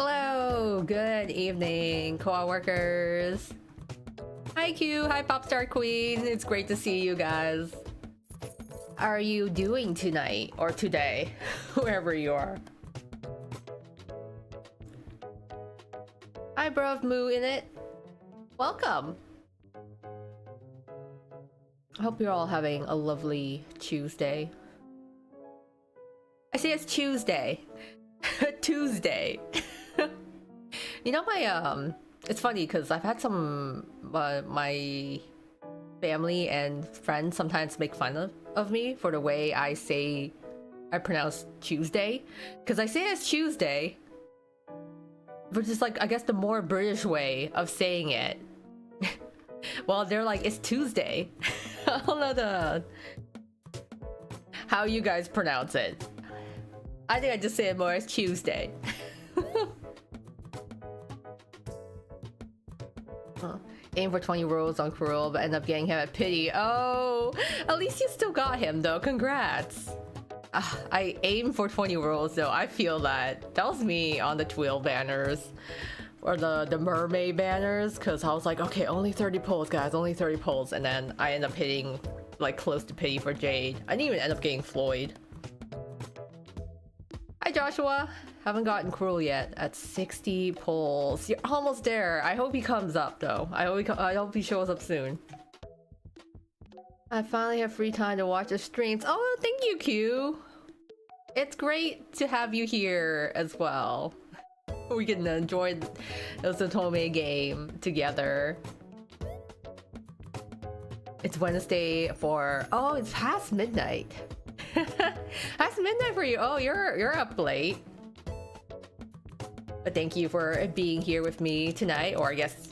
Hello, good evening, Koa workers. Hi Q, hi Popstar Queen. It's great to see you guys. How are you doing tonight or today, wherever you are? Hi Bruv Moo in it. Welcome. I hope you're all having a lovely Tuesday. I say it's Tuesday. Tuesday. You know my it's funny because I've had some my family and friends sometimes make fun of me for the way I pronounce Tuesday, because I say it's Tuesday, which is like I guess the more British way of saying it. Well, they're like it's Tuesday. I don't know how you guys pronounce it. I think I just say it more as Tuesday. Aim for 20 rolls on Cruel, but end up getting him at Pity. Oh, at least you still got him though. Congrats. I aim for 20 rolls though. I feel that was me on the Twill banners or the mermaid banners, because I was like, okay, only 30 pulls, guys, only 30 pulls, and then I end up hitting like close to Pity for Jade. I didn't even end up getting Floyd. Hi Joshua. Haven't gotten Cruel yet at 60 pulls. You're almost there. I hope he comes up though. I hope he shows up soon. I finally have free time to watch the streams. Oh, thank you, Q. It's great to have you here as well. We can enjoy this Otome game together. It's Wednesday for... Oh, it's past midnight. Past midnight for you. Oh, you're up late. But thank you for being here with me tonight, or I guess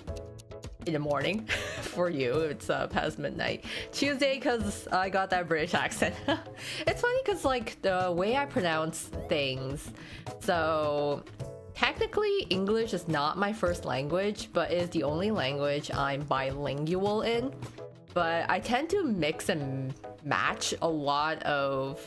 in the morning for you. It's past midnight. Tuesday, because I got that British accent. It's funny because like the way I pronounce things. So technically English is not my first language, but it is the only language I'm bilingual in. But I tend to mix and match a lot of,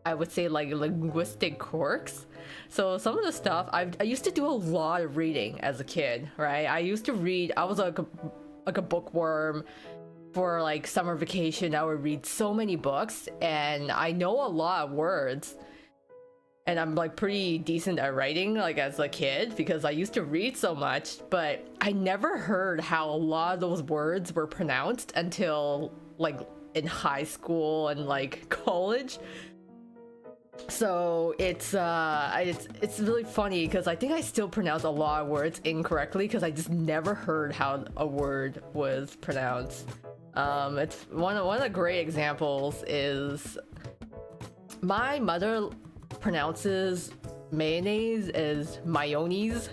I would say, like linguistic quirks. So some of the stuff I used to do a lot of reading as a kid, right? I used to read. I was like a bookworm for like summer vacation. I would read so many books, and I know a lot of words. And I'm like pretty decent at writing like as a kid because I used to read so much, but I never heard how a lot of those words were pronounced until like in high school and like college. So it's really funny because I think I still pronounce a lot of words incorrectly because I just never heard how a word was pronounced. It's one of the great examples is my mother pronounces mayonnaise as mayonnaise,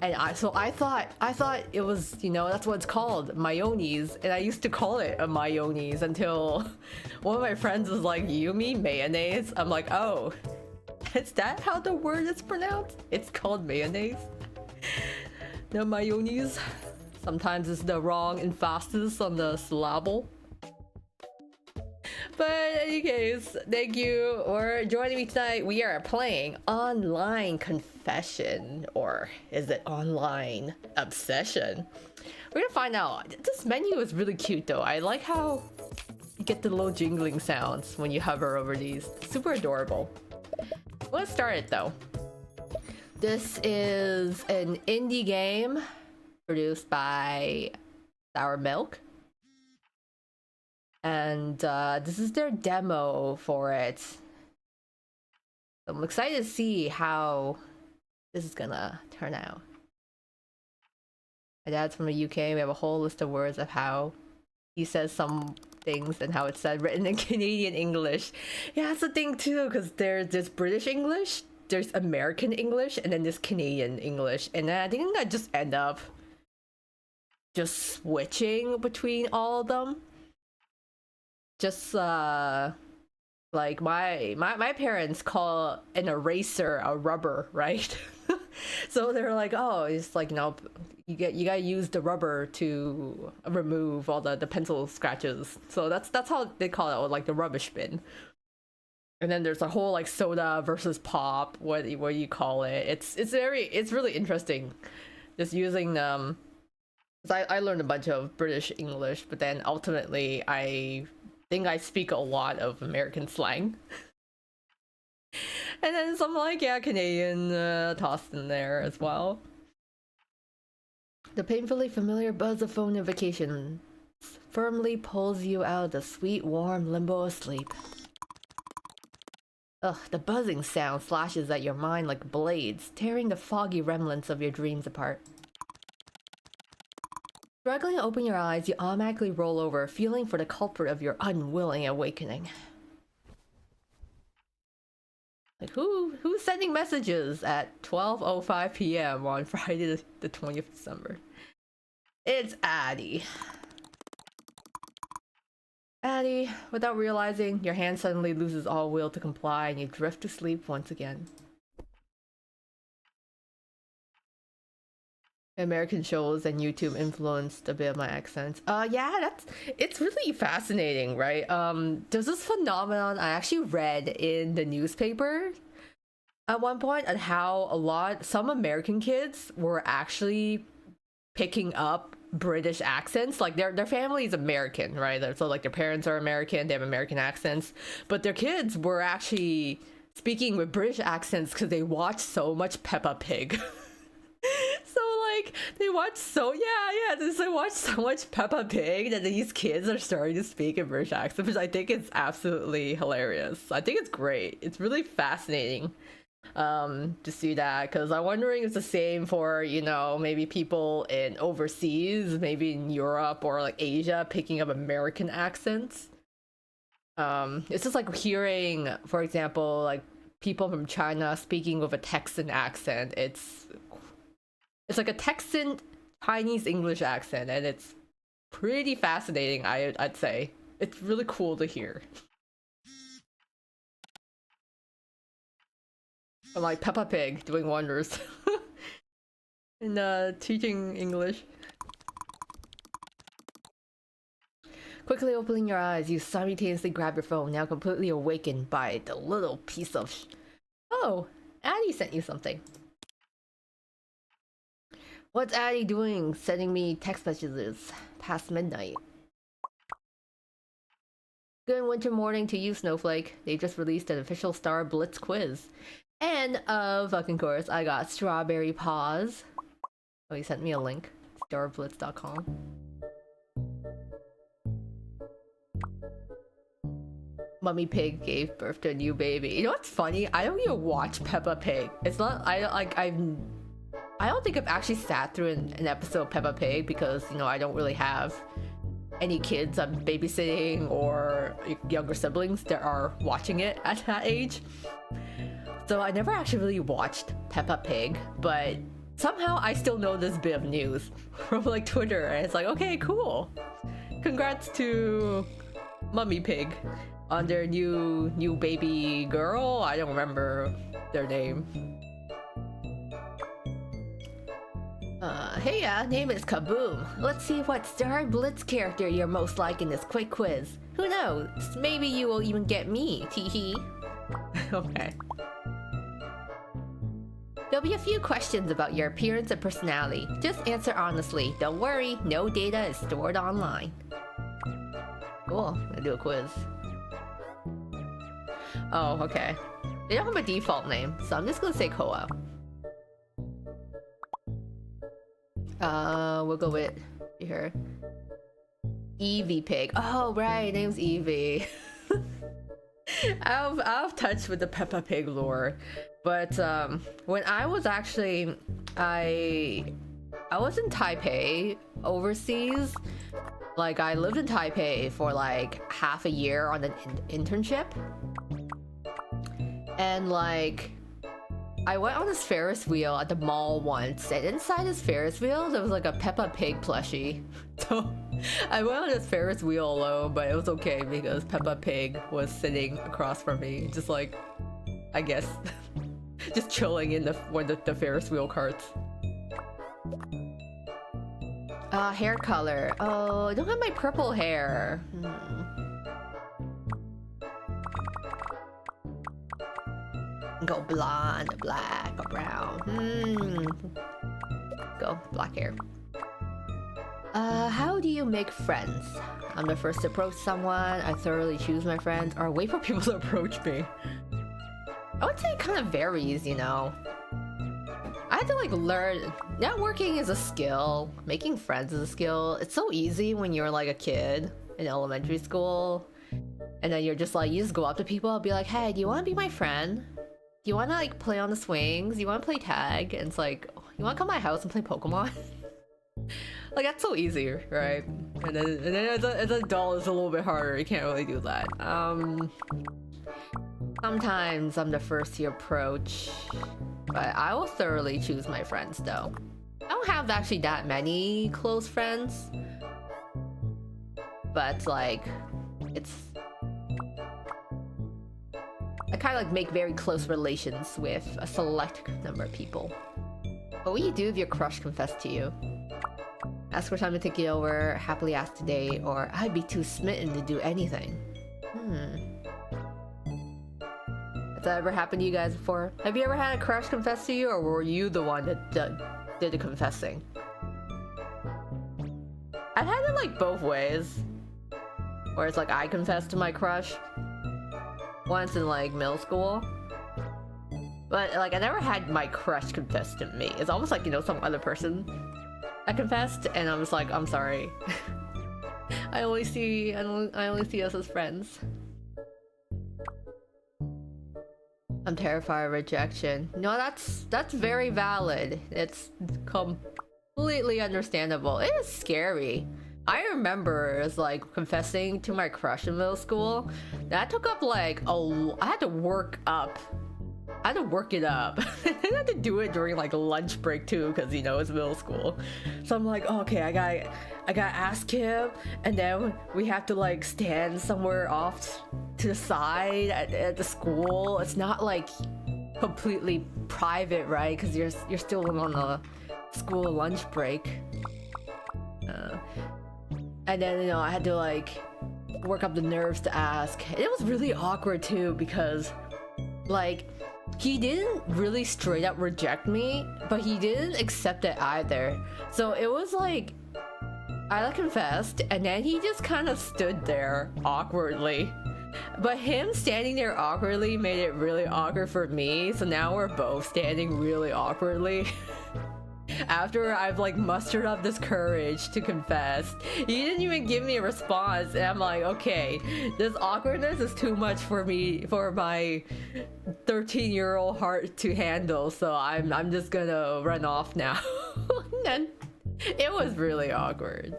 and I thought it was, you know, that's what it's called, mayonnaise, and I used to call it a mayonnaise until one of my friends was like, you mean mayonnaise? I'm like, oh, is that how the word is pronounced? It's called mayonnaise. No, mayonnaise. Sometimes it's the wrong emphasis on the syllable. But in any case, thank you for joining me tonight. We are playing Online Confession, or is it Online Obsession? We're gonna find out. This menu is really cute though. I like how you get the little jingling sounds when you hover over these. Super adorable. Let's start it though. This is an indie game produced by Sour Milk. And this is their demo for it. I'm excited to see how this is gonna turn out. My dad's from the UK. We have a whole list of words of how he says some things and how it's said written in Canadian English. Yeah, that's the thing too, because there's this British English, there's American English, and then there's Canadian English. And then I think I just end up just switching between all of them. Just like my parents call an eraser a rubber, right? So they're like, oh, it's like, no, you gotta use the rubber to remove all the pencil scratches. So that's how they call it, or like the rubbish bin. And then there's a whole like soda versus pop, what do you call it. It's really interesting. Just using 'cause I learned a bunch of British English, but then ultimately I think I speak a lot of American slang. And then some like, yeah, Canadian tossed in there as well. The painfully familiar buzz of phone notifications firmly pulls you out of the sweet, warm limbo of sleep. Ugh, the buzzing sound slashes at your mind like blades, tearing the foggy remnants of your dreams apart. Struggling to open your eyes, you automatically roll over, feeling for the culprit of your unwilling awakening. Like, who's sending messages at 12:05 p.m. on Friday the 20th of December? It's Addie. Addie, without realizing, your hand suddenly loses all will to comply and you drift to sleep once again. American shows and YouTube influenced a bit of my accents. Yeah, it's really fascinating, right? There's this phenomenon I actually read in the newspaper at one point on how some American kids were actually picking up British accents. Like their family is American, right? So like their parents are American, they have American accents, but their kids were actually speaking with British accents because they watched so much Peppa Pig. So like they watch so much Peppa Pig that these kids are starting to speak in British accents, which I think is absolutely hilarious. I think it's great. It's really fascinating to see that, because I'm wondering if it's the same for, you know, maybe people in overseas, maybe in Europe or like Asia, picking up American accents. It's just like hearing, for example, like people from China speaking with a Texan accent. It's like a Texan Chinese English accent, and it's pretty fascinating, I'd say. It's really cool to hear. I'm like Peppa Pig doing wonders in teaching English. Quickly opening your eyes, you simultaneously grab your phone, now completely awakened by the little piece of Oh, Addie sent you something. What's Addie doing sending me text messages past midnight? Good winter morning to you, Snowflake. They just released an official Star Blitz quiz. And of fucking course, I got Strawberry Paws. Oh, he sent me a link. starblitz.com. Mummy Pig gave birth to a new baby. You know what's funny? I don't even watch Peppa Pig. It's not, I don't think I've actually sat through an episode of Peppa Pig because, you know, I don't really have any kids I'm babysitting or younger siblings that are watching it at that age. So I never actually really watched Peppa Pig, but somehow I still know this bit of news from like Twitter, and it's like, okay, cool. Congrats to Mummy Pig on their new baby girl. I don't remember their name. Hey, name is Kaboom. Let's see what Star Blitz character you're most like in this quick quiz. Who knows? Maybe you will even get me, teehee. Okay. There'll be a few questions about your appearance and personality. Just answer honestly. Don't worry, no data is stored online. Cool, I'm gonna do a quiz. Oh, okay. They don't have a default name, so I'm just gonna say Koa. We'll go with her. Evie Pig. Oh, right, name's Evie. I'm out of touch with the Peppa Pig lore, but when I was actually, I was in Taipei overseas. Like, I lived in Taipei for like half a year on an internship, and like I went on this Ferris wheel at the mall once, and inside this Ferris wheel there was like a Peppa Pig plushie. So I went on this Ferris wheel alone, but it was okay because Peppa Pig was sitting across from me, just like, I guess, just chilling in one of the Ferris wheel carts. Hair color. Oh, I don't have my purple hair. Go blonde, black, or brown. Go black hair. How do you make friends? I'm the first to approach someone. I thoroughly choose my friends, or wait for people to approach me. I would say it kind of varies, you know. I had to like learn. Networking is a skill. Making friends is a skill. It's so easy when you're like a kid in elementary school, and then you're just like, you just go up to people and be like, hey, do you want to be my friend? Do you want to like play on the swings? Do you want to play tag? And it's like, you want to come to my house and play Pokemon? Like, that's so easy, right? And then as an adult, it's a little bit harder. You can't really do that. Sometimes I'm the first to approach, but I will thoroughly choose my friends though. I don't have actually that many close friends, but like, I kind of like make very close relations with a select number of people. What will you do if your crush confessed to you? Ask for time to think it over, happily ask to date, or I'd be too smitten to do anything. Has that ever happened to you guys before? Have you ever had a crush confess to you, or were you the one that did the confessing? I've had it like both ways. Where it's like I confessed to my crush once in like middle school. But like I never had my crush confess to me. It's almost like, you know, some other person that confessed, and I was like, I'm sorry. I only see us as friends. I'm terrified of rejection. No, that's very valid. It's completely understandable. It is scary. I remember it was like confessing to my crush in middle school. That took up like I had to work it up. I had to do it during like lunch break too, because you know it's middle school. So I'm like, oh, okay, I gotta ask him, and then we have to like stand somewhere off to the side at the school. It's not like completely private, right? Because you're still on the school lunch break. And then, you know, I had to like work up the nerves to ask. It was really awkward too, because like he didn't really straight up reject me, but he didn't accept it either. So it was like I like confessed, and then he just kind of stood there awkwardly. But him standing there awkwardly made it really awkward for me. So now we're both standing really awkwardly. After I've like mustered up this courage to confess, he didn't even give me a response, and I'm like, okay, this awkwardness is too much for me, for my 13-year-old heart to handle. So I'm just gonna run off now. And then it was really awkward.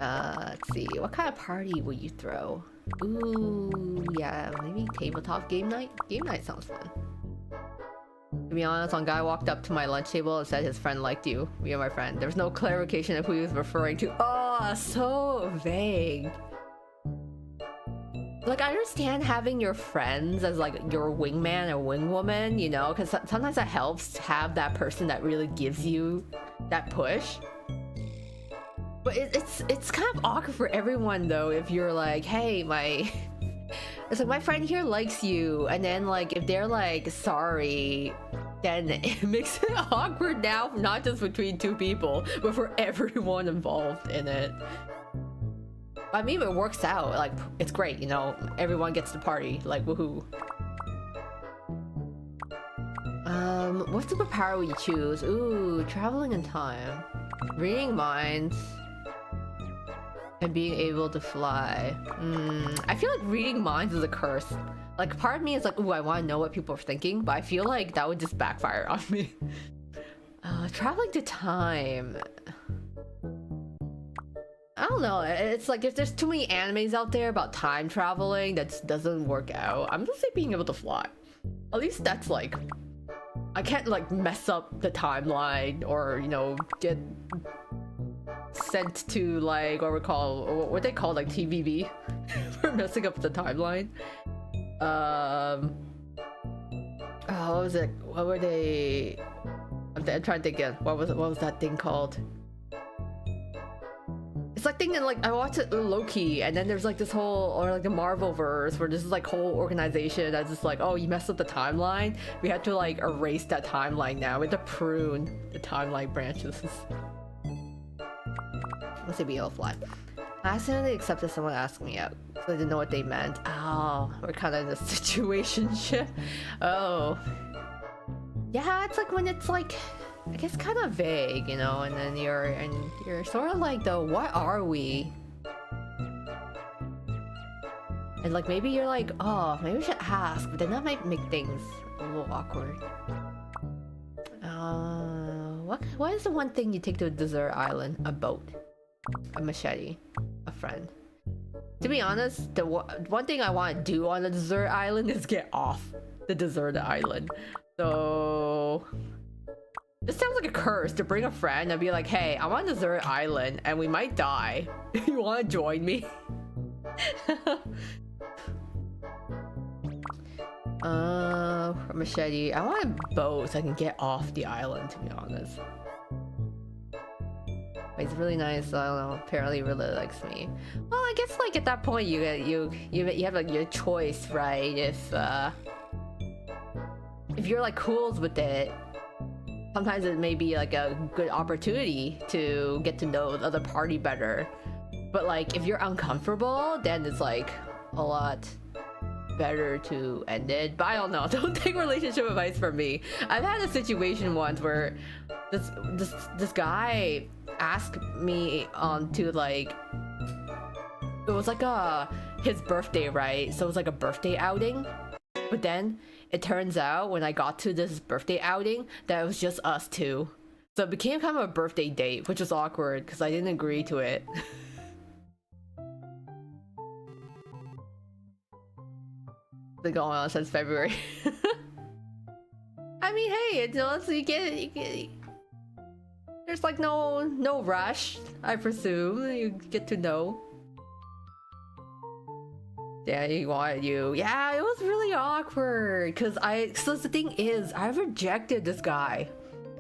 Let's see, what kind of party would you throw? Ooh, yeah, maybe tabletop game night. Game night sounds fun. To be honest, one guy walked up to my lunch table and said his friend liked you. Me and my friend. There was no clarification of who he was referring to. Oh, so vague. Like, I understand having your friends as like your wingman or wingwoman, you know, because sometimes that helps to have that person that really gives you that push. But it's kind of awkward for everyone though if you're like, hey, it's like my friend here likes you, and then like if they're like sorry, then it makes it awkward now, not just between two people, but for everyone involved in it. I mean, it works out, like it's great, you know, everyone gets to party, like woohoo. What superpower would you choose? Ooh, traveling in time, reading minds, and being able to fly. I feel like reading minds is a curse. Like, part of me is like, ooh, I want to know what people are thinking, but I feel like that would just backfire on me. Traveling to time. I don't know. It's like if there's too many animes out there about time traveling that just doesn't work out. I'm just like being able to fly. At least that's like, I can't like mess up the timeline or, you know, get sent to like what they call like TVB for messing up the timeline. What was it? What were they? I'm trying to think again. What was that thing called? It's like thinking like I watched it Loki, and then there's like this whole, or like the Marvel verse, where this is like whole organization that's just like, oh, you messed up the timeline. We have to like erase that timeline now. We have to prune the timeline branches. Let's say be fly. I accidentally accepted someone asking me out, so I didn't know what they meant. Oh, we're kind of in a situationship. Oh, yeah, it's like when it's like, I guess kind of vague, you know, and then you're sort of like the what are we? And like maybe you're like, oh, maybe we should ask, but then that might make things a little awkward. What is the one thing you take to a desert island? A boat, a machete, a friend. To be honest, the one thing I want to do on a desert island is get off the desert island. So this sounds like a curse to bring a friend and be like, hey, I'm on a desert island and we might die. You want to join me? A machete. I want a boat so I can get off the island, to be honest. But he's really nice, so I don't know. Apparently he really likes me. Well, I guess like at that point you have like your choice, right? If you're like cool with it, sometimes it may be like a good opportunity to get to know the other party better. But like if you're uncomfortable, then it's like a lot better to end it. But I don't know. Don't take relationship advice from me. I've had a situation once where this guy asked me to like, it was like his birthday, right? So it was like a birthday outing. But then it turns out when I got to this birthday outing that it was just us two. So it became kind of a birthday date, which was awkward because I didn't agree to it. Been going on since February. I mean, hey, it's you get there's like no rush, I presume. You get to know. Yeah, he wanted you. Yeah, it was really awkward because so the thing is, I rejected this guy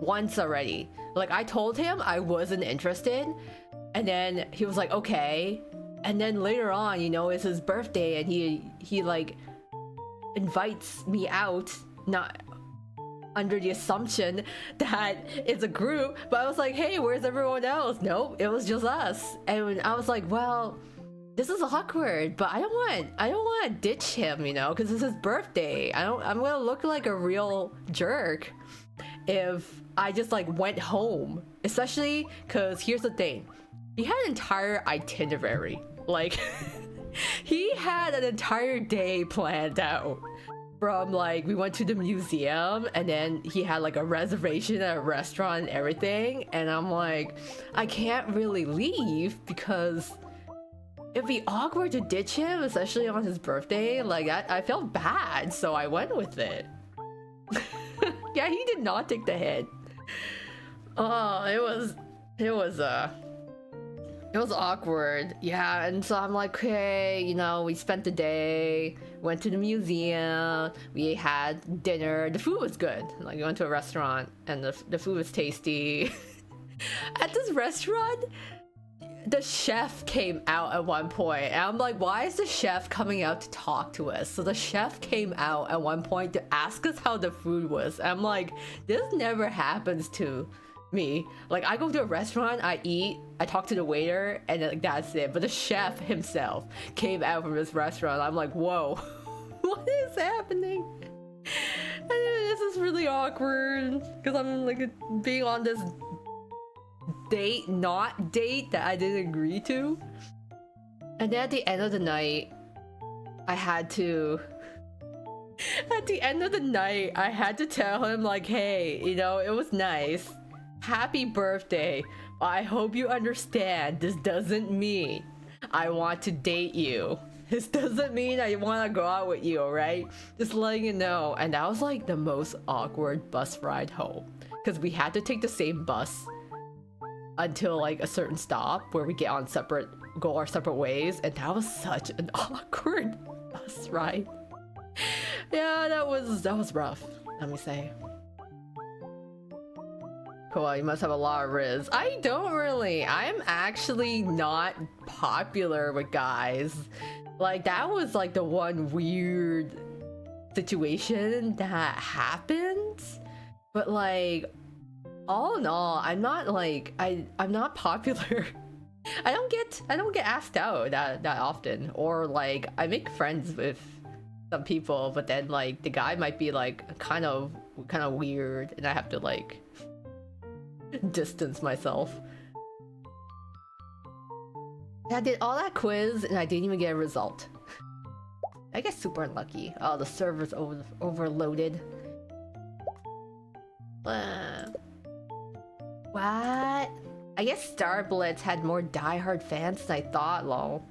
once already. Like I told him I wasn't interested, and then he was like, okay. And then later on, you know, it's his birthday and he like invites me out, not under the assumption that it's a group, but I was like, hey, where's everyone else? Nope, it was just us. And I was like, well, this is awkward, but I don't want to ditch him, you know, because it's his birthday. I'm gonna look like a real jerk if I just like went home, especially because here's the thing, he had an entire itinerary, like he had an entire day planned out. From like, we went to the museum and then he had like a reservation at a restaurant and everything, and I'm like, I can't really leave because it'd be awkward to ditch him, especially on his birthday. Like I felt bad, so I went with it. Yeah, he did not take the hit. Oh, it was awkward. Yeah, and so I'm like, okay, you know, we spent the day, went to the museum, we had dinner. The food was good. Like, we went to a restaurant and the food was tasty. At this restaurant, the chef came out at one point, and I'm like, why is the chef coming out to talk to us? So the chef came out at one point to ask us how the food was. I'm like, this never happens to me. Like, I go to a restaurant, I eat, I talk to the waiter, and like that's it. But the chef himself came out from this restaurant. I'm like, whoa, what is happening? And this is really awkward because I'm like being on this date that I didn't agree to. And then at the end of the night, I had to tell him like, hey, you know, it was nice. Happy birthday. I hope you understand, this doesn't mean I want to date you. This doesn't mean I want to go out with you, alright? Just letting you know. And that was like the most awkward bus ride home, because we had to take the same bus until like a certain stop where we go our separate ways, and that was such an awkward bus ride. Yeah, that was rough, let me say. Koa, you must have a lot of riz. I don't really. I'm actually not popular with guys. Like, that was like the one weird situation that happened. But like, all in all, I'm not like I'm not popular. I don't get asked out that often, or like I make friends with some people, but then like the guy might be like kind of weird, and I have to like distance myself. I did all that quiz and I didn't even get a result. I get super unlucky. Oh, the server's overloaded. What? I guess Star Blitz had more diehard fans than I thought, lol.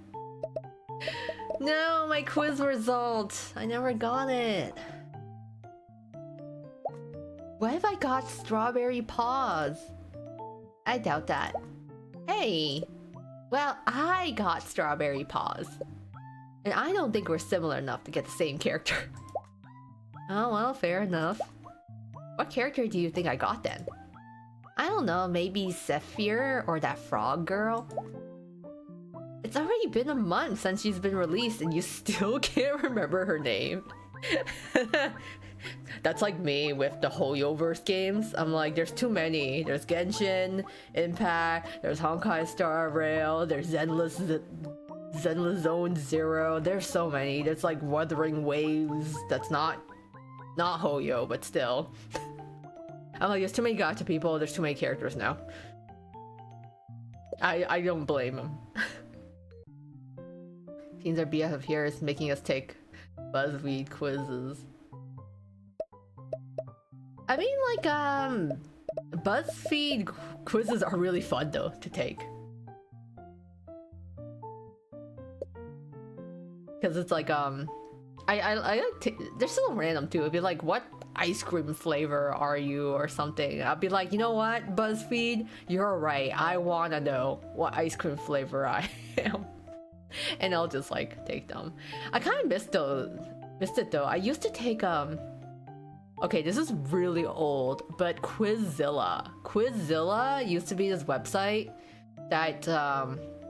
No, my quiz result! I never got it. What if I got Strawberry Paws? I doubt that. Hey! Well, I got Strawberry Paws. And I don't think we're similar enough to get the same character. Oh well, fair enough. What character do you think I got then? I don't know, maybe Zephyr or that frog girl? It's already been a month since she's been released and you still can't remember her name. That's like me with the Hoyoverse games. I'm like, there's too many. There's Genshin, Impact, there's Honkai Star Rail, there's Zenless Zone Zero. There's so many. There's like Wuthering Waves. That's not Hoyo, but still. I'm like, there's too many gacha people, there's too many characters now. I don't blame them. Seems our BFF here is making us take BuzzFeed quizzes. I mean, like, BuzzFeed quizzes are really fun though to take. Because it's like, I like they're still random too. It'd be like, what ice cream flavor are you or something? I'll be like, you know what, BuzzFeed, you're right. I wanna know what ice cream flavor I am. And I'll just like take them. I kind of missed it though. I used to take okay, this is really old, but Quizzilla used to be this website that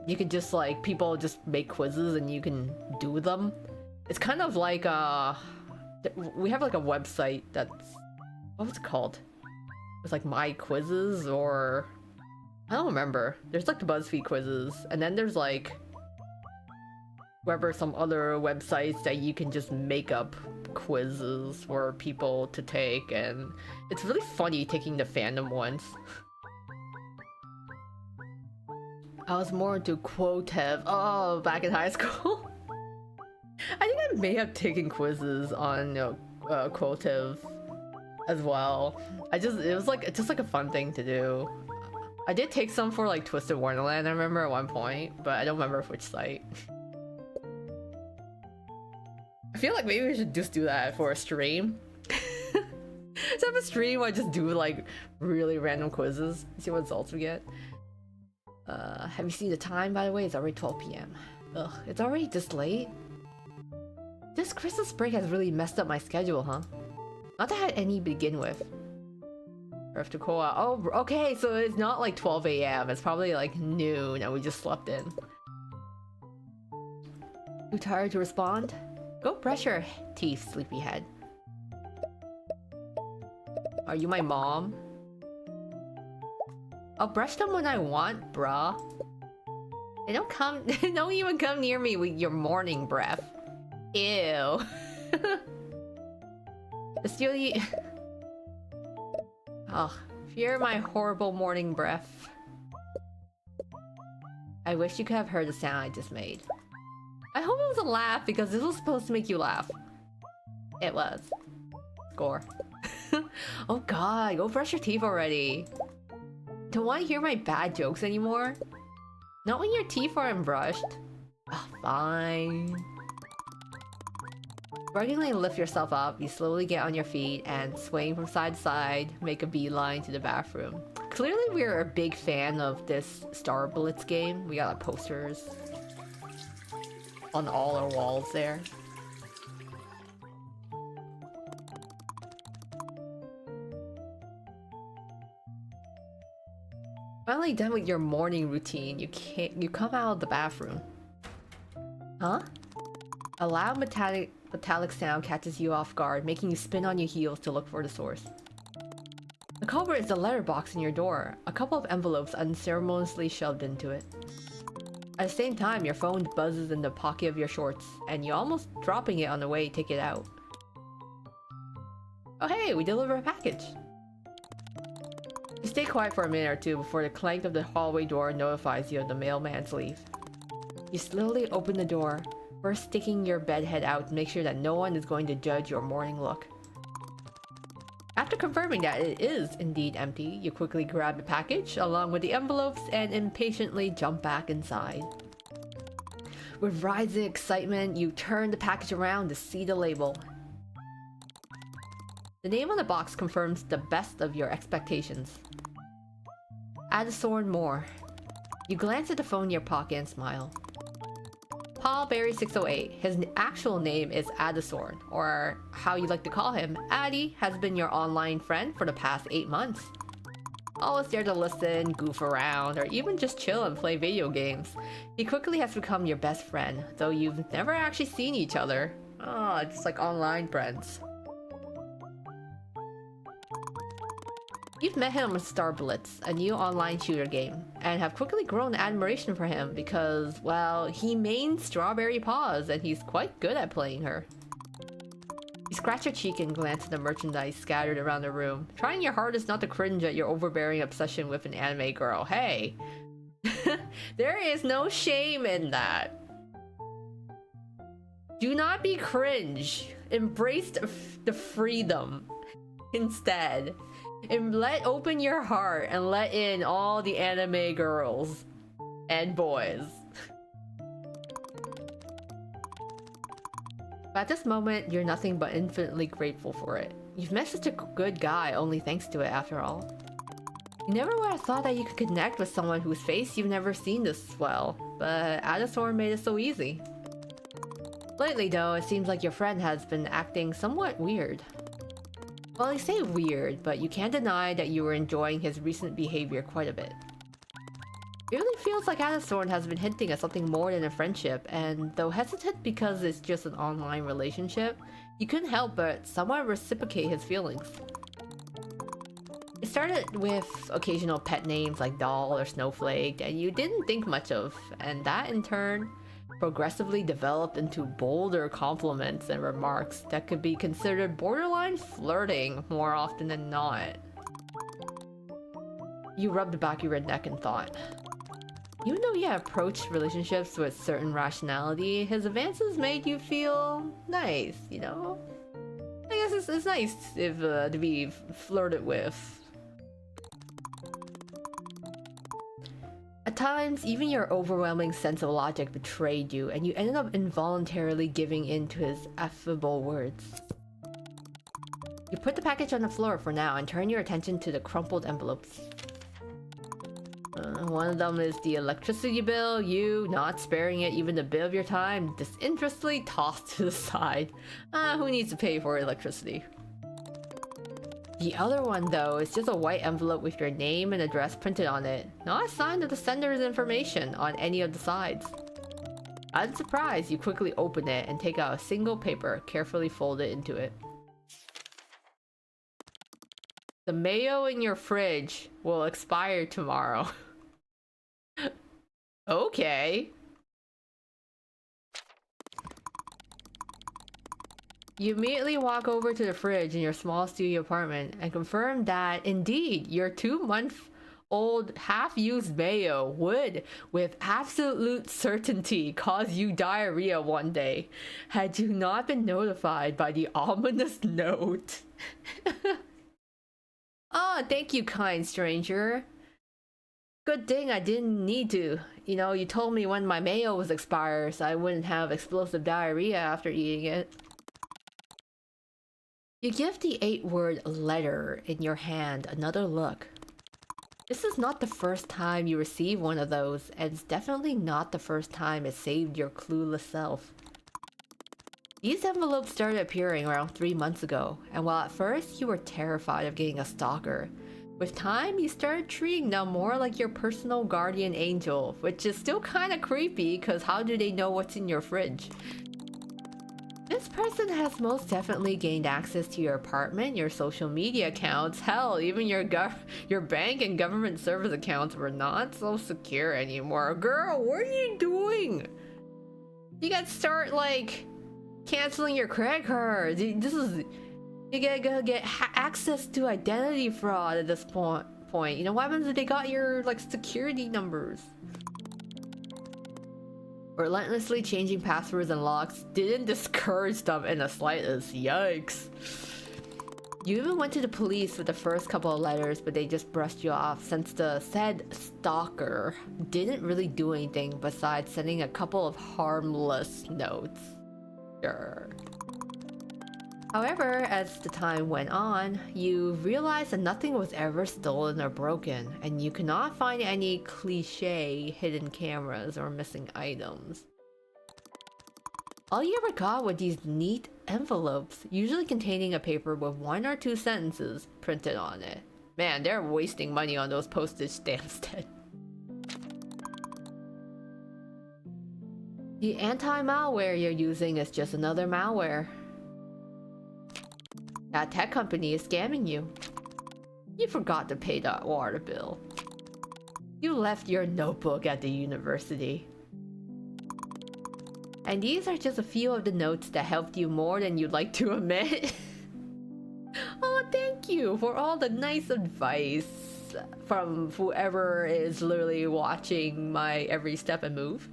you could just like, people just make quizzes and you can do them. It's kind of like we have like a website that's, what was it called? It's like My Quizzes, or I don't remember. There's like the BuzzFeed quizzes, and then there's like some other websites that you can just make up quizzes for people to take, and it's really funny taking the fandom ones. I was more into Quotev. Oh, back in high school. I think I may have taken quizzes on Quotev as well. It was like just like a fun thing to do. I did take some for like Twisted Wonderland, I remember at one point, but I don't remember which site. I feel like maybe we should just do that for a stream. Let's have a stream where I just do like really random quizzes, see what results we get. Have you seen the time, by the way? It's already 12 p.m. Ugh, it's already this late? This Christmas break has really messed up my schedule, huh? Not that I had any to begin with. Earth to Koa. Oh, okay, so it's not like 12 a.m. It's probably like noon and we just slept in. Too tired to respond? Go brush your teeth, sleepyhead. Are you my mom? I'll brush them when I want, bruh. They don't even come near me with your morning breath. Ew. Oh, fear my horrible morning breath. I wish you could have heard the sound I just made. I hope it was a laugh, because this was supposed to make you laugh. It was. Score. Oh god, go brush your teeth already. Don't want to hear my bad jokes anymore? Not when your teeth are unbrushed. Oh, fine. Grudgingly lift yourself up, you slowly get on your feet and swaying from side to side, make a beeline to the bathroom. Clearly we're a big fan of this Star Blitz game. We got like posters on all our walls there. Finally done with your morning routine, you come out of the bathroom. Huh? A loud metallic sound catches you off guard, making you spin on your heels to look for the source. The culprit is the letterbox in your door, a couple of envelopes unceremoniously shoved into it. At the same time, your phone buzzes in the pocket of your shorts, and you almost dropping it on the way to take it out. Oh hey, we deliver a package! You stay quiet for a minute or two before the clank of the hallway door notifies you of the mailman's leave. You slowly open the door, first sticking your bed head out to make sure that no one is going to judge your morning look. After confirming that it is indeed empty, you quickly grab the package along with the envelopes and impatiently jump back inside. With rising excitement, you turn the package around to see the label. The name on the box confirms the best of your expectations. Addison Moore. You glance at the phone in your pocket and smile. Paul Berry 608. His actual name is Addison, or how you like to call him, Addy, has been your online friend for the past 8 months. Always there to listen, goof around, or even just chill and play video games. He quickly has become your best friend, though you've never actually seen each other. Oh, just like online friends. You've met him in Star Blitz, a new online shooter game, and have quickly grown admiration for him because, well, he mains Strawberry Paws and he's quite good at playing her. You scratch your cheek and glance at the merchandise scattered around the room, trying your hardest not to cringe at your overbearing obsession with an anime girl. Hey! There is no shame in that. Do not be cringe. Embrace the freedom instead. And open your heart and let in all the anime girls and boys. But at this moment, you're nothing but infinitely grateful for it. You've met such a good guy only thanks to it after all. You never would have thought that you could connect with someone whose face you've never seen this well, but Addison made it so easy. Lately though, it seems like your friend has been acting somewhat weird. Well, I say weird, but you can't deny that you were enjoying his recent behavior quite a bit. It really feels like Addison has been hinting at something more than a friendship, and though hesitant because it's just an online relationship, you couldn't help but somewhat reciprocate his feelings. It started with occasional pet names like Doll or Snowflake that you didn't think much of, and that in turn progressively developed into bolder compliments and remarks that could be considered borderline flirting more often than not. You rubbed the back of your neck and thought. Even though he had approached relationships with certain rationality, his advances made you feel nice, you know? I guess it's nice if to be flirted with. At times, even your overwhelming sense of logic betrayed you, and you ended up involuntarily giving in to his affable words. You put the package on the floor for now and turn your attention to the crumpled envelopes. One of them is the electricity bill, you, not sparing it even a bit of your time, disinterestedly tossed to the side. Who needs to pay for electricity? The other one, though, is just a white envelope with your name and address printed on it, not a sign of the sender's information on any of the sides. Unsurprised, you quickly open it and take out a single paper, carefully folded into it. The mayo in your fridge will expire tomorrow. Okay. You immediately walk over to the fridge in your small studio apartment and confirm that, indeed, your 2-month-old half-used mayo would, with absolute certainty, cause you diarrhea one day, had you not been notified by the ominous note. Oh, thank you, kind stranger. Good thing I didn't need to. You know, you told me when my mayo was expired so I wouldn't have explosive diarrhea after eating it. You give the 8-word letter in your hand another look. This is not the first time you receive one of those, and it's definitely not the first time it saved your clueless self. These envelopes started appearing around 3 months ago, and while at first you were terrified of getting a stalker, With time, you started treating them more like your personal guardian angel, which is still kind of creepy because how do they know what's in your fridge? This person has most definitely gained access to your apartment, your social media accounts, hell, even your bank and government service accounts were not so secure anymore. Girl, what are you doing? You gotta start, like, canceling your credit cards. You gotta get access to identity fraud at this point. You know, what happens if they got your, like, security numbers? Relentlessly changing passwords and locks didn't discourage them in the slightest. Yikes. You even went to the police with the first couple of letters, but they just brushed you off since the said stalker didn't really do anything besides sending a couple of harmless notes. Sure. However, as the time went on, you realized that nothing was ever stolen or broken, and you could not find any cliché hidden cameras or missing items. All you ever got were these neat envelopes, usually containing a paper with 1 or 2 sentences printed on it. Man, they're wasting money on those postage stamps then. The anti-malware you're using is just another malware. That tech company is scamming you. You forgot to pay that water bill. You left your notebook at the university. And these are just a few of the notes that helped you more than you'd like to admit. Oh, thank you for all the nice advice from whoever is literally watching my every step and move.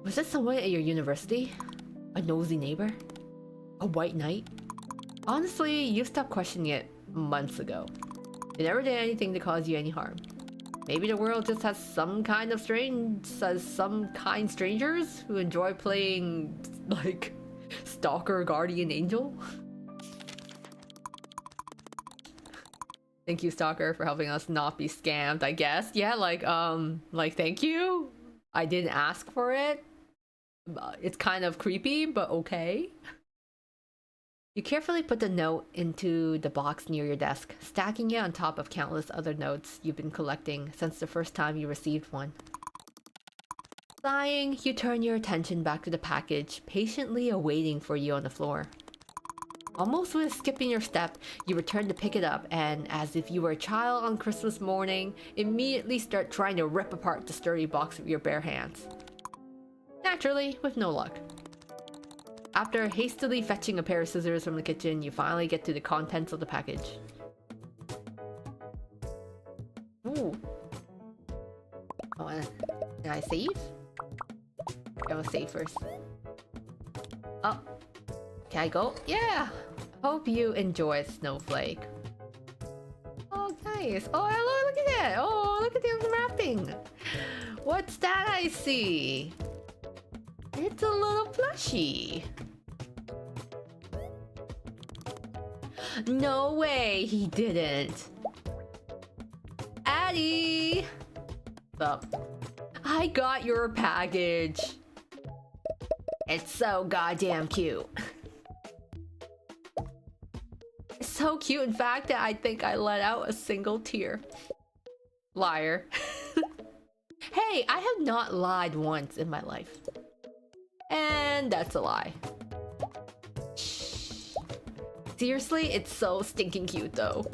Was it someone at your university? A nosy neighbor? A white knight? Honestly, you stopped questioning it months ago. It never did anything to cause you any harm. Maybe the world just has some kind strangers who enjoy playing, like, stalker guardian angel. Thank you, stalker, for helping us not be scammed, I guess. Yeah, like, thank you. I didn't ask for it. It's kind of creepy, but okay. You carefully put the note into the box near your desk, stacking it on top of countless other notes you've been collecting since the first time you received one. Sighing, you turn your attention back to the package, patiently awaiting for you on the floor. Almost with skipping your step, you return to pick it up and, as if you were a child on Christmas morning, immediately start trying to rip apart the sturdy box with your bare hands. Naturally, with no luck. After hastily fetching a pair of scissors from the kitchen, you finally get to the contents of the package. Ooh. Oh, can I save? I will save first. Oh. Can I go? Yeah! Hope you enjoy Snowflake. Oh, nice. Oh, hello, look at that! Oh, look at the unwrapping! What's that I see? It's a little plushie. No way he didn't. Addie! What's up? I got your package. It's so goddamn cute. It's so cute, in fact, that I think I let out a single tear. Liar. Hey, I have not lied once in my life. And that's a lie. Seriously, it's so stinking cute though.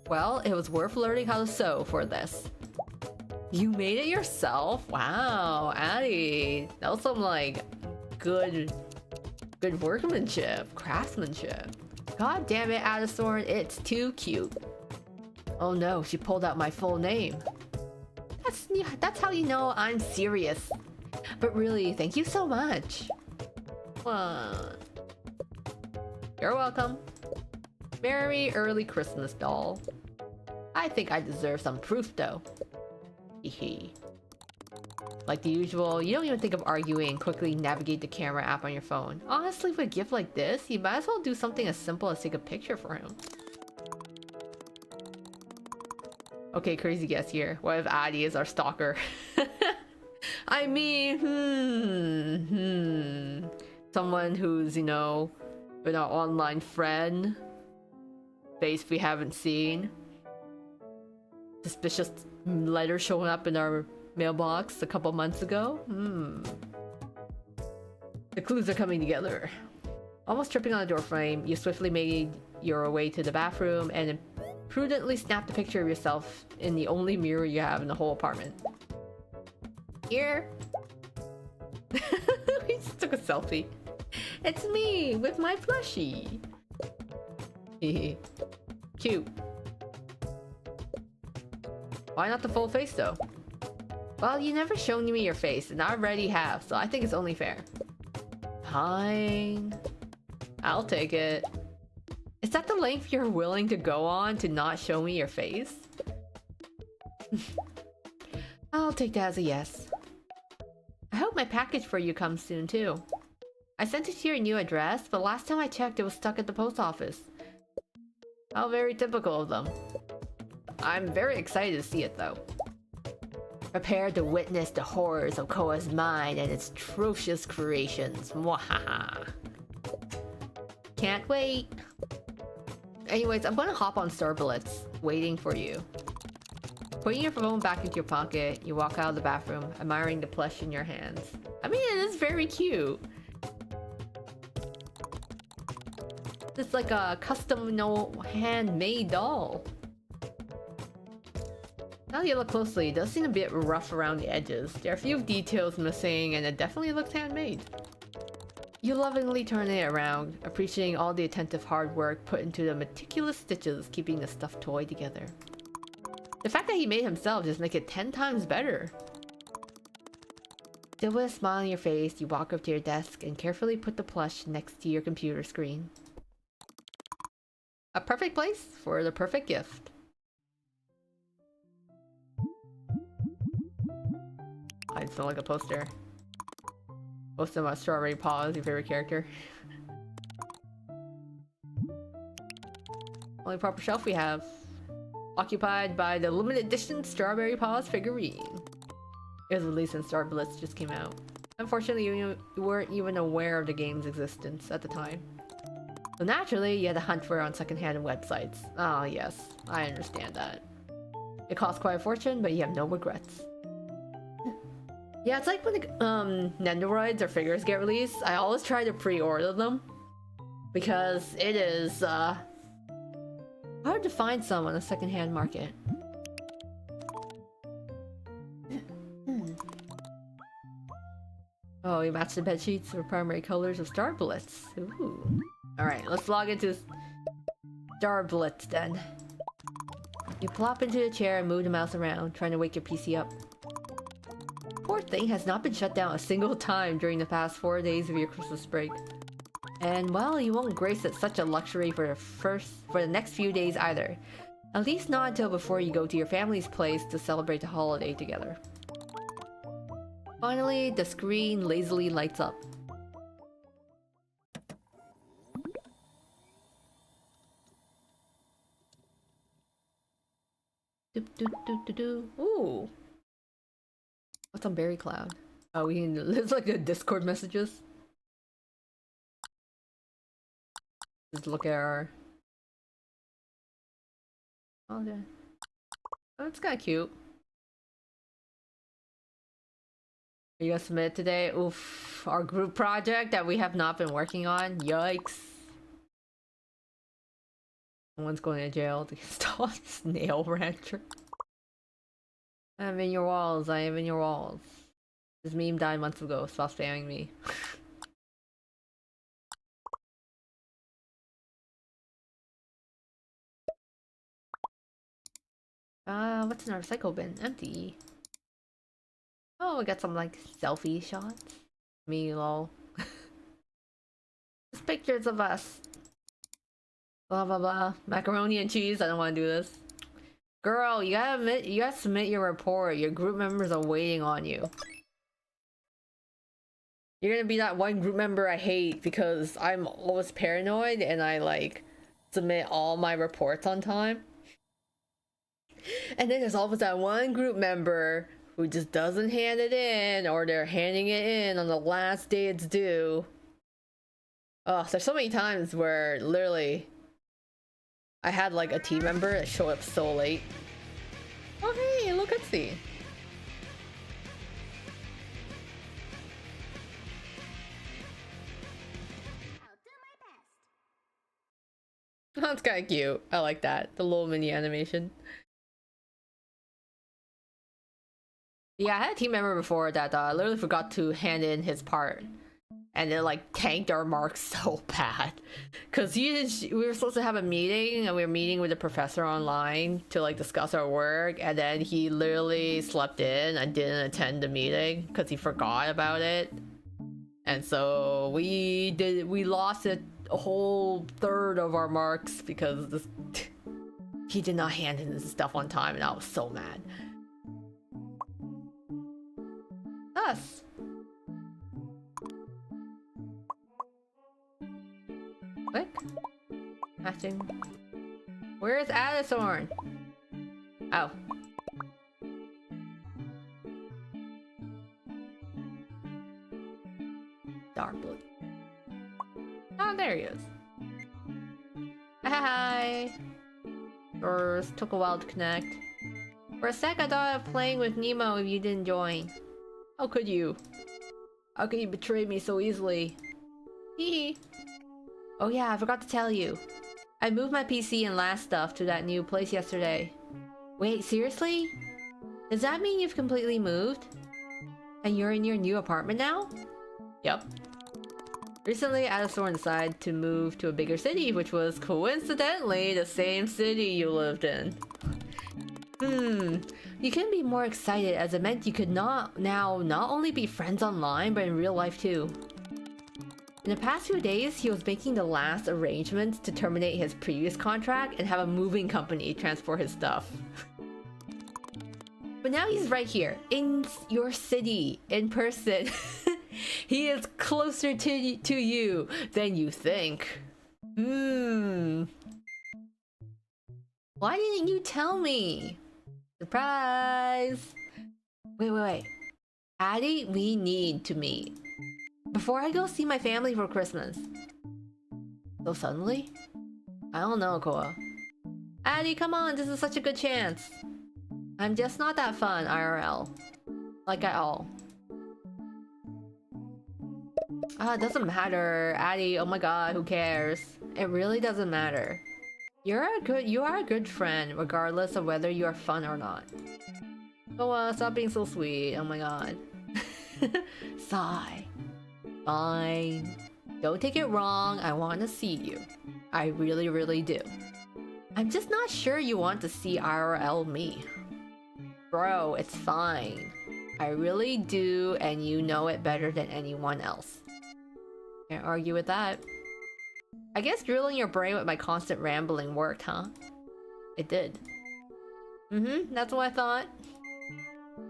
Well, it was worth learning how to sew for this. You made it yourself? Wow, Addie. That was some like good workmanship, craftsmanship. God damn it, Addison, it's too cute. Oh no, she pulled out my full name. That's how you know I'm serious. But really, thank you so much. You're welcome. Very early Christmas doll. I think I deserve some proof though. Hehe. Like the usual, you don't even think of arguing and quickly navigate the camera app on your phone. Honestly, with a gift like this, you might as well do something as simple as take a picture for him. Okay, crazy guess here. What if Addie is our stalker? I mean, someone who's, you know, been our online friend, face we haven't seen. suspicious letter showing up in our mailbox a couple months ago. The clues are coming together. Almost tripping on the doorframe, you swiftly made your way to the bathroom and prudently snapped a picture of yourself in the only mirror you have in the whole apartment. Here. We just took a selfie. It's me with my plushie. Cute. Why not the full face though? Well, you never shown me your face, and I already have, so I think it's only fair. Fine. I'll take it. Is that the length you're willing to go on to not show me your face? I'll take that as a yes. I hope my package for you comes soon too. I sent it to your new address, but last time I checked it was stuck at the post office. How very typical of them. I'm very excited to see it though. Prepare to witness the horrors of Koa's mind and its atrocious creations. Mwahaha. Can't wait. Anyways, I'm gonna hop on Star Blitz, waiting for you. Putting your phone back into your pocket, you walk out of the bathroom, admiring the plush in your hands. I mean, it is very cute. It's like a custom, handmade doll. Now that you look closely, it does seem a bit rough around the edges. There are a few details missing, and it definitely looks handmade. You lovingly turn it around, appreciating all the attentive hard work put into the meticulous stitches keeping the stuffed toy together. The fact that he made himself just makes it 10 times better. Still with a smile on your face, you walk up to your desk and carefully put the plush next to your computer screen. A perfect place for the perfect gift. I just feel like a poster. Poster about Strawberry Paws, your favorite character. Only proper shelf we have. Occupied by the limited edition Strawberry Paws figurine. It was released when Star Blitz just came out. Unfortunately, you weren't even aware of the game's existence at the time. So naturally, you had to hunt for it on secondhand websites. Ah, yes, I understand that. It cost quite a fortune, but you have no regrets. Yeah, it's like when the Nendoroids or figures get released, I always try to pre-order them. Because it is, hard to find some on the secondhand market. Oh, you match the bed sheets with primary colors of Star Blitz. Ooh. Alright, let's log into Star Blitz then. You plop into the chair and move the mouse around, trying to wake your PC up. Poor thing has not been shut down a single time during the past 4 days of your Christmas break. And well, you won't grace it such a luxury for the next few days either. At least not until before you go to your family's place to celebrate the holiday together. Finally, the screen lazily lights up. Ooh. What's on Berry Cloud? Oh, we can. It's like the Discord messages. Just look at our. Oh, yeah. Oh, that's kind of cute. Are you gonna submit today? Oof. Our group project that we have not been working on. Yikes. Someone's going to jail to install a snail rancher. I am in your walls. I am in your walls. This meme died months ago. Stop spamming me. What's in our recycle bin? Empty. Oh, we got some like selfie shots. Me, lol. Just pictures of us. Blah blah blah. Macaroni and cheese. I don't want to do this. Girl, you gotta submit your report. Your group members are waiting on you. You're gonna be that one group member I hate because I'm always paranoid and I like submit all my reports on time. And then there's always that one group member who just doesn't hand it in, or they're handing it in on the last day it's due. Oh, there's so many times where literally I had like a team member that showed up so late. cutscene. That's kind of cute. I like that. The little mini animation. Yeah, I had a team member before that literally forgot to hand in his part. And it like tanked our marks so bad. Cause we were supposed to have a meeting and we were meeting with the professor online to like discuss our work, and then he literally slept in and didn't attend the meeting because he forgot about it. And so we lost a whole third of our marks because this he did not hand in his stuff on time, and I was so mad. Us. Click. Matching. Where's Addison? Oh. Dark blue. Oh, there he is. Hi. Yours took a while to connect. For a sec, I thought of playing with Nemo if you didn't join. How could you? How could you betray me so easily? Hee. Oh yeah, I forgot to tell you. I moved my PC and last stuff to that new place yesterday. Wait, seriously? Does that mean you've completely moved? And you're in your new apartment now? Yep. Recently, Addison decided to move to a bigger city, which was coincidentally the same city you lived in. You couldn't be more excited, as it meant you could not only be friends online, but in real life too. In the past few days, he was making the last arrangements to terminate his previous contract and have a moving company transport his stuff. But now he's right here, in your city, in person. He is closer to you than you think. Why didn't you tell me? Surprise! Wait. Addie, we need to meet. Before I go see my family for Christmas. So suddenly? I don't know, Koa. Addie, come on, this is such a good chance. I'm just not that fun, IRL. Like at all. It doesn't matter. Addie, oh my god, who cares? It really doesn't matter. You are a good friend, regardless of whether you are fun or not. Koa, stop being so sweet, oh my god. Sigh. Fine. Don't take it wrong, I want to see you. I really, really do. I'm just not sure you want to see IRL me. Bro, it's fine. I really do, and you know it better than anyone else. Can't argue with that. I guess drilling your brain with my constant rambling worked, huh? It did. That's what I thought.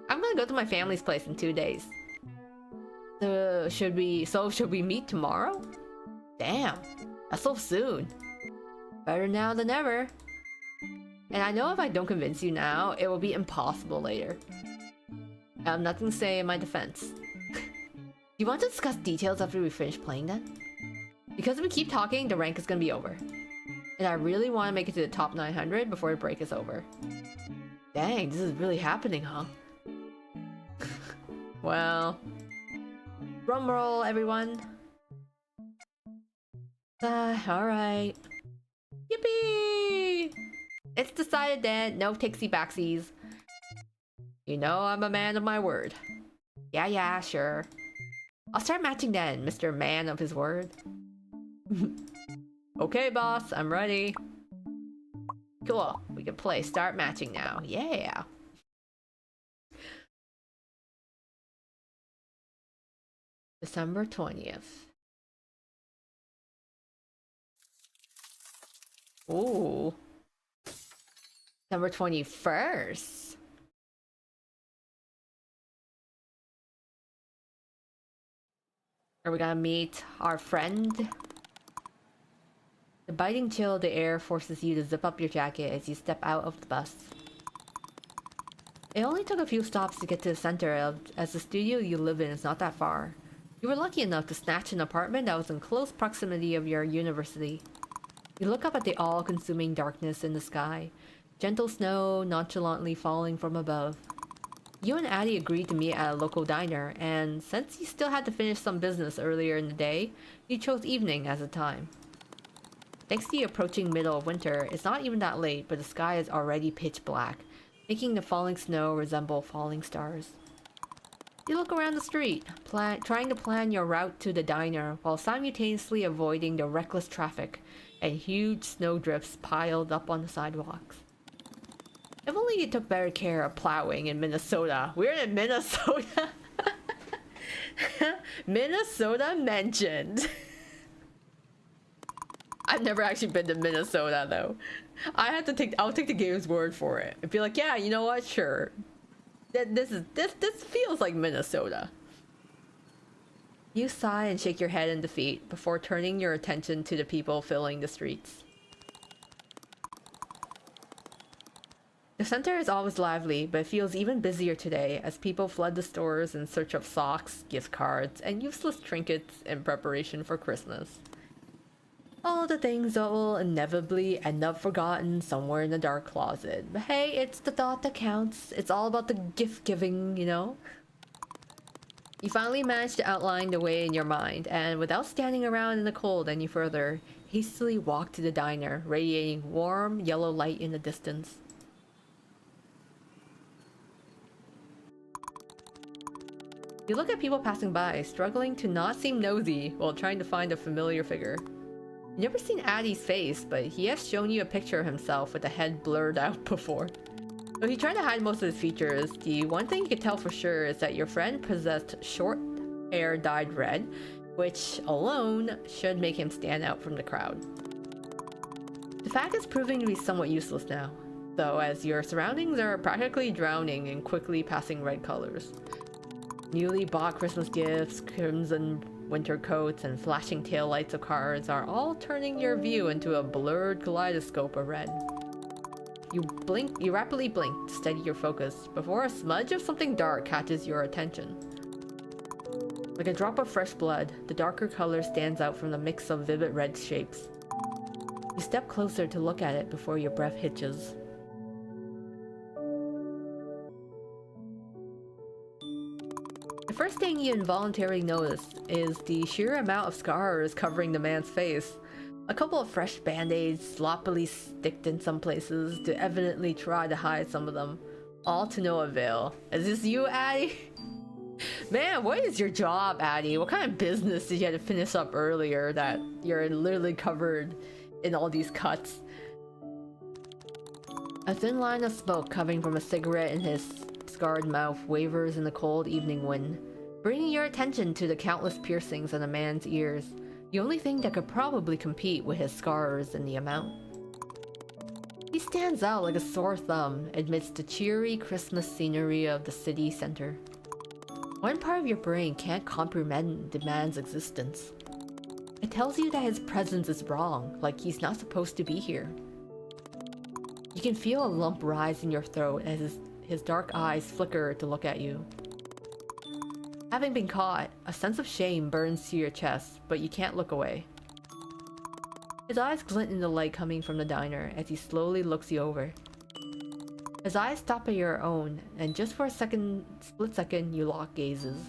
I'm gonna go to my family's place in 2 days. Should we meet tomorrow? Damn, that's so soon. Better now than ever. And I know if I don't convince you now, it will be impossible later. I have nothing to say in my defense. Do you want to discuss details after we finish playing then? Because if we keep talking, the rank is gonna be over. And I really want to make it to the top 900 before the break is over. Dang, this is really happening, huh? Well... Drumroll, everyone. Alright. Yippee! It's decided then, no takesy backsies. You know I'm a man of my word. Yeah, sure. I'll start matching then, Mr. Man of his word. Okay, boss, I'm ready. Cool, we can play start matching now. Yeah. December 20th. Ooh. December 21st. Are we gonna meet our friend? The biting chill of the air forces you to zip up your jacket as you step out of the bus. It only took a few stops to get to the center as the studio you live in is not that far. You were lucky enough to snatch an apartment that was in close proximity of your university. You look up at the all-consuming darkness in the sky. Gentle snow nonchalantly falling from above. You and Addie agreed to meet at a local diner, and since you still had to finish some business earlier in the day, you chose evening as a time. Thanks to the approaching middle of winter, it's not even that late, but the sky is already pitch black, making the falling snow resemble falling stars. You look around the street, trying to plan your route to the diner while simultaneously avoiding the reckless traffic and huge snowdrifts piled up on the sidewalks. If only you took better care of plowing in Minnesota. We're in Minnesota. Minnesota mentioned. I've never actually been to Minnesota though. I'll take the game's word for it. I'd be like, yeah, you know what? Sure. This feels like Minnesota. You sigh and shake your head in defeat before turning your attention to the people filling the streets. The center is always lively, but it feels even busier today as people flood the stores in search of socks, gift cards, and useless trinkets in preparation for Christmas. All the things that will inevitably end up forgotten somewhere in the dark closet. But hey, it's the thought that counts. It's all about the gift giving, you know? You finally manage to outline the way in your mind, and without standing around in the cold any further, hastily walk to the diner, radiating warm yellow light in the distance. You look at people passing by, struggling to not seem nosy while trying to find a familiar figure. You've never seen Addie's face, but he has shown you a picture of himself with the head blurred out before. Though he tried to hide most of his features, the one thing you could tell for sure is that your friend possessed short hair dyed red, which alone should make him stand out from the crowd. The fact is proving to be somewhat useless now, though, as your surroundings are practically drowning in quickly passing red colors. Newly bought Christmas gifts, crimson winter coats, and flashing taillights of cars are all turning your view into a blurred kaleidoscope of red. You rapidly blink to steady your focus before a smudge of something dark catches your attention. Like a drop of fresh blood, the darker color stands out from the mix of vivid red shapes. You step closer to look at it before your breath hitches. The first thing you involuntarily notice is the sheer amount of scars covering the man's face. A couple of fresh band-aids sloppily sticked in some places to evidently try to hide some of them. All to no avail. Is this you, Addie? Man, what is your job, Addie? What kind of business did you have to finish up earlier that you're literally covered in all these cuts? A thin line of smoke coming from a cigarette in his scarred mouth wavers in the cold evening wind, bringing your attention to the countless piercings in the man's ears. The only thing that could probably compete with his scars and the amount. He stands out like a sore thumb amidst the cheery Christmas scenery of the city center. One part of your brain can't comprehend the man's existence. It tells you that his presence is wrong, like he's not supposed to be here. You can feel a lump rise in your throat as his dark eyes flicker to look at you. Having been caught, a sense of shame burns to your chest, but you can't look away. His eyes glint in the light coming from the diner as he slowly looks you over. His eyes stop at your own, and just for a split second, you lock gazes.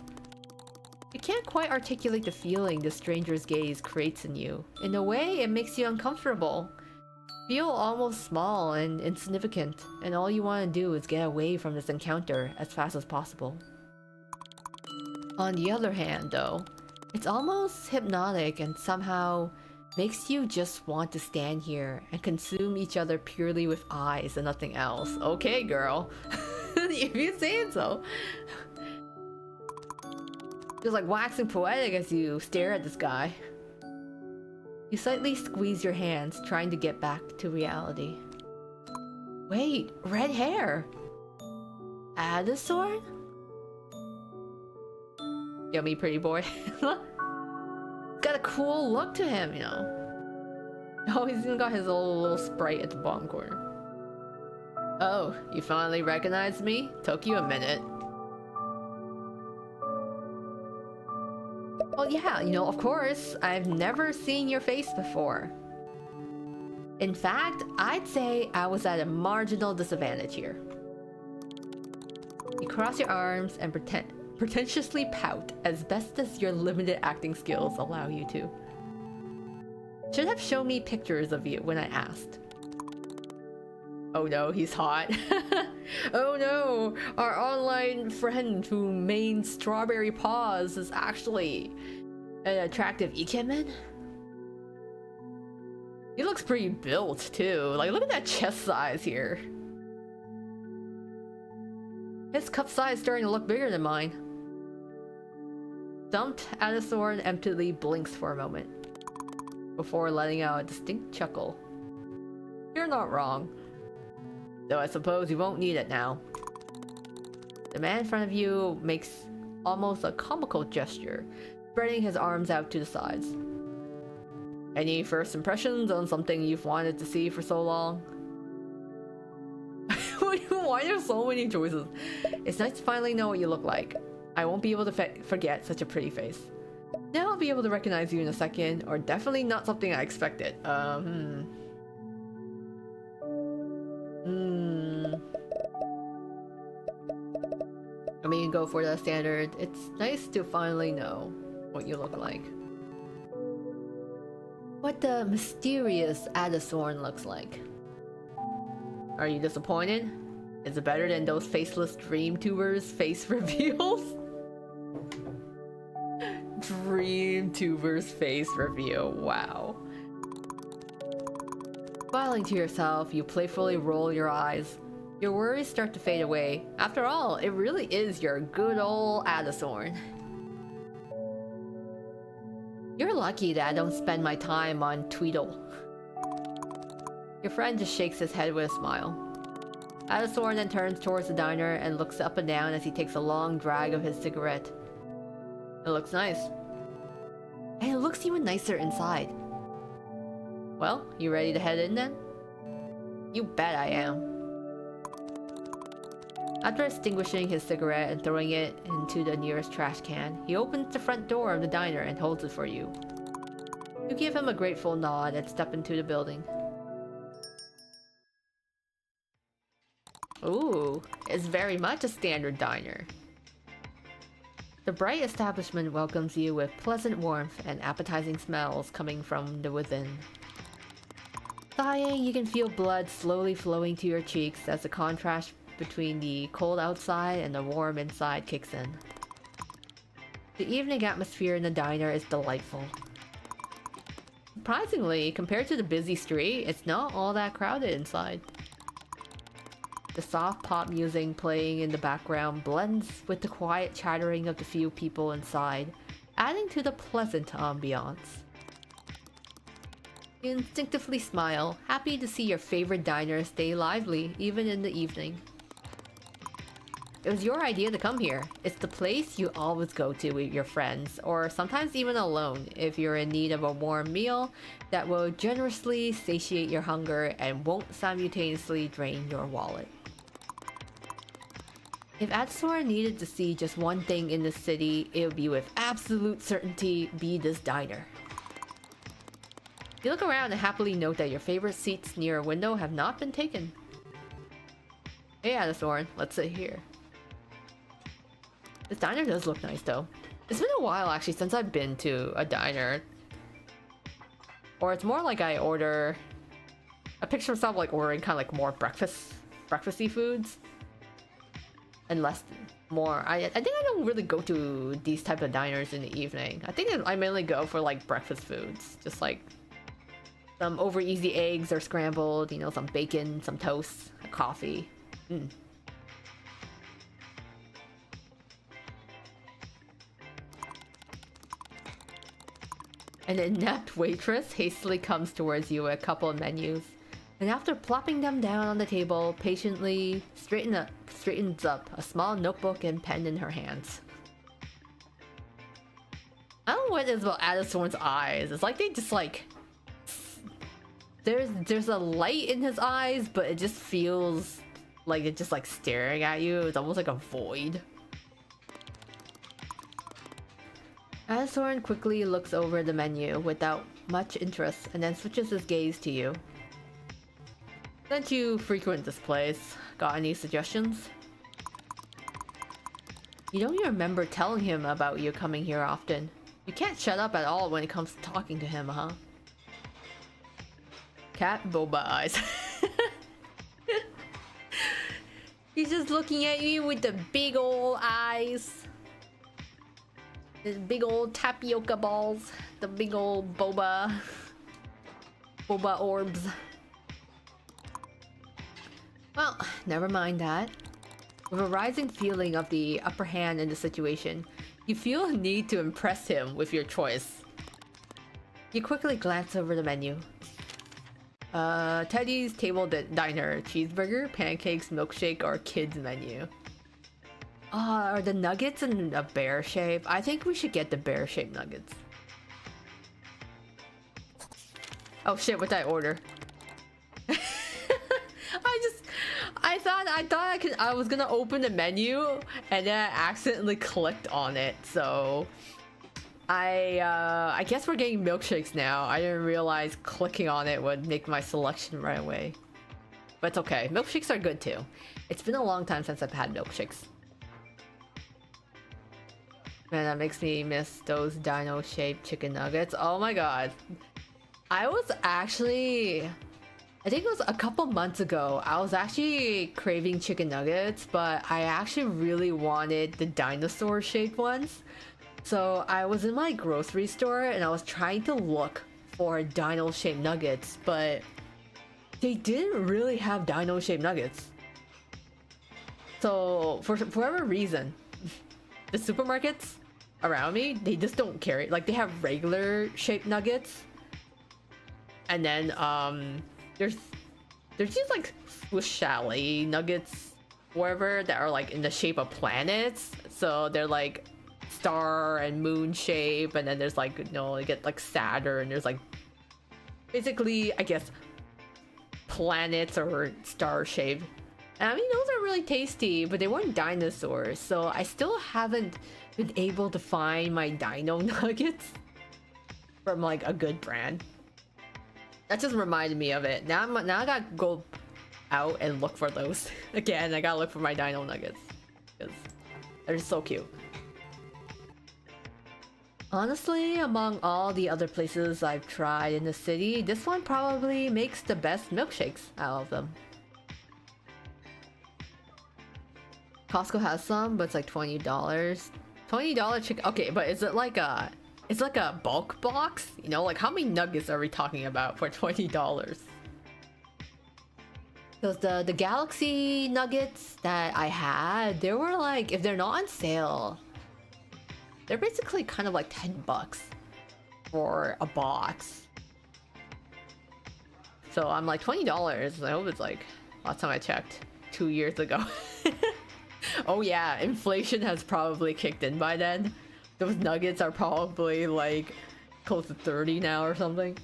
You can't quite articulate the feeling the stranger's gaze creates in you. In a way, it makes you uncomfortable. Feel almost small and insignificant, and all you want to do is get away from this encounter as fast as possible. On the other hand, though, it's almost hypnotic and somehow makes you just want to stand here and consume each other purely with eyes and nothing else. Okay, girl. If you say it so. Just like waxing poetic as you stare at this guy. You slightly squeeze your hands, trying to get back to reality. Wait, red hair! Addison? Yummy pretty boy. Got a cool look to him, you know. Oh, he's even got his little sprite at the bottom corner. Oh, you finally recognized me? Took you a minute. Well, yeah, you know, of course. I've never seen your face before. In fact, I'd say I was at a marginal disadvantage here. You cross your arms and pretentiously pout as best as your limited acting skills allow you to. Should have shown me pictures of you when I asked. Oh no, he's hot. Oh no, our online friend who made strawberry paws is actually an attractive ikemen? He looks pretty built too. Like, look at that chest size here. His cup size is starting to look bigger than mine. Dumped Adathorn emptily blinks for a moment before letting out a distinct chuckle. You're not wrong. Though I suppose you won't need it now. The man in front of you makes almost a comical gesture, spreading his arms out to the sides. Any first impressions on something you've wanted to see for so long? Why are there so many choices? It's nice to finally know what you look like. I won't be able to forget such a pretty face. Now I'll be able to recognize you in a second, or definitely not something I expected. I mean, go for the standard. It's nice to finally know what you look like. What the mysterious Adathorn looks like. Are you disappointed? Is it better than those faceless Dream-Tubers' face reveals? Dream-Tubers' face reveal, wow. Smiling to yourself, you playfully roll your eyes. Your worries start to fade away. After all, it really is your good old Adathorn. You're lucky that I don't spend my time on Tweedle. Your friend just shakes his head with a smile. Adathorn then turns towards the diner and looks up and down as he takes a long drag of his cigarette. It looks nice. And it looks even nicer inside. Well, you ready to head in then? You bet I am. After extinguishing his cigarette and throwing it into the nearest trash can, he opens the front door of the diner and holds it for you. You give him a grateful nod and step into the building. Ooh, it's very much a standard diner. The bright establishment welcomes you with pleasant warmth and appetizing smells coming from the within. Sighing, you can feel blood slowly flowing to your cheeks as the contrast between the cold outside and the warm inside kicks in. The evening atmosphere in the diner is delightful. Surprisingly, compared to the busy street, it's not all that crowded inside. The soft pop music playing in the background blends with the quiet chattering of the few people inside, adding to the pleasant ambiance. You instinctively smile, happy to see your favorite diner stay lively even in the evening. It was your idea to come here. It's the place you always go to with your friends, or sometimes even alone if you're in need of a warm meal that will generously satiate your hunger and won't simultaneously drain your wallet. If Adathorn needed to see just one thing in the city, it would be with absolute certainty be this diner. You look around and happily note that your favorite seats near a window have not been taken. Hey Adathorn, let's sit here. This diner does look nice though. It's been a while actually since I've been to a diner. Or it's more like I picture myself like ordering kind of like more breakfasty foods. And less, more. I think I don't really go to these type of diners in the evening. I think I mainly go for like breakfast foods. Just like some over easy eggs or scrambled, you know, some bacon, some toast, a coffee. An inept waitress hastily comes towards you with a couple of menus, and after plopping them down on the table, patiently straightens up a small notebook and pen in her hands. I don't know what it is about Adathorn's eyes. It's like they just like... There's a light in his eyes, but it just feels like it's just like staring at you. It's almost like a void. Adathorn quickly looks over the menu without much interest and then switches his gaze to you. Since you frequent this place, got any suggestions? You don't even remember telling him about you coming here often. You can't shut up at all when it comes to talking to him, huh? Cat boba eyes. He's just looking at you with the big old eyes. The big old tapioca balls. The big old boba. Boba orbs. Well, never mind that. With a rising feeling of the upper hand in the situation, you feel a need to impress him with your choice. You quickly glance over the menu. Teddy's Table Diner, cheeseburger, pancakes, milkshake, or kids menu. Are the nuggets in a bear shape? I think we should get the bear shaped nuggets. Oh shit, what did I order? I was gonna open the menu and then I accidentally clicked on it, so I guess we're getting milkshakes now. I didn't realize clicking on it would make my selection right away. But it's okay. Milkshakes are good too. It's been a long time since I've had milkshakes. Man, that makes me miss those dino-shaped chicken nuggets. Oh my god. I think it was a couple months ago, I was actually craving chicken nuggets, but I actually really wanted the dinosaur-shaped ones. So I was in my grocery store and I was trying to look for dino-shaped nuggets, but they didn't really have dino-shaped nuggets. So for whatever reason, the supermarkets around me, they just don't carry, like they have regular shaped nuggets. And then there's these like Swiss chalet nuggets, wherever, that are like in the shape of planets. So they're like star and moon shape, and then there's like, you know, you get like Saturn. There's like basically, I guess, planets or star shaped. And I mean, those are really tasty, but they weren't dinosaurs. So I still haven't been able to find my dino nuggets from like a good brand. That just reminded me of it. Now I gotta go out and look for those again. I gotta look for my dino nuggets because they're just so cute. Honestly, among all the other places I've tried in the city, this one probably makes the best milkshakes out of them. Costco has some, but it's like $20. $20 chicken. Okay, but is it like a... It's like a bulk box? You know, like how many nuggets are we talking about for $20? Because the Galaxy nuggets that I had, they were like, if they're not on sale, they're basically kind of like $10 for a box. So I'm like, $20. I hope it's like, last time I checked, 2 years ago. Oh yeah, inflation has probably kicked in by then. Those nuggets are probably like close to 30 now or something.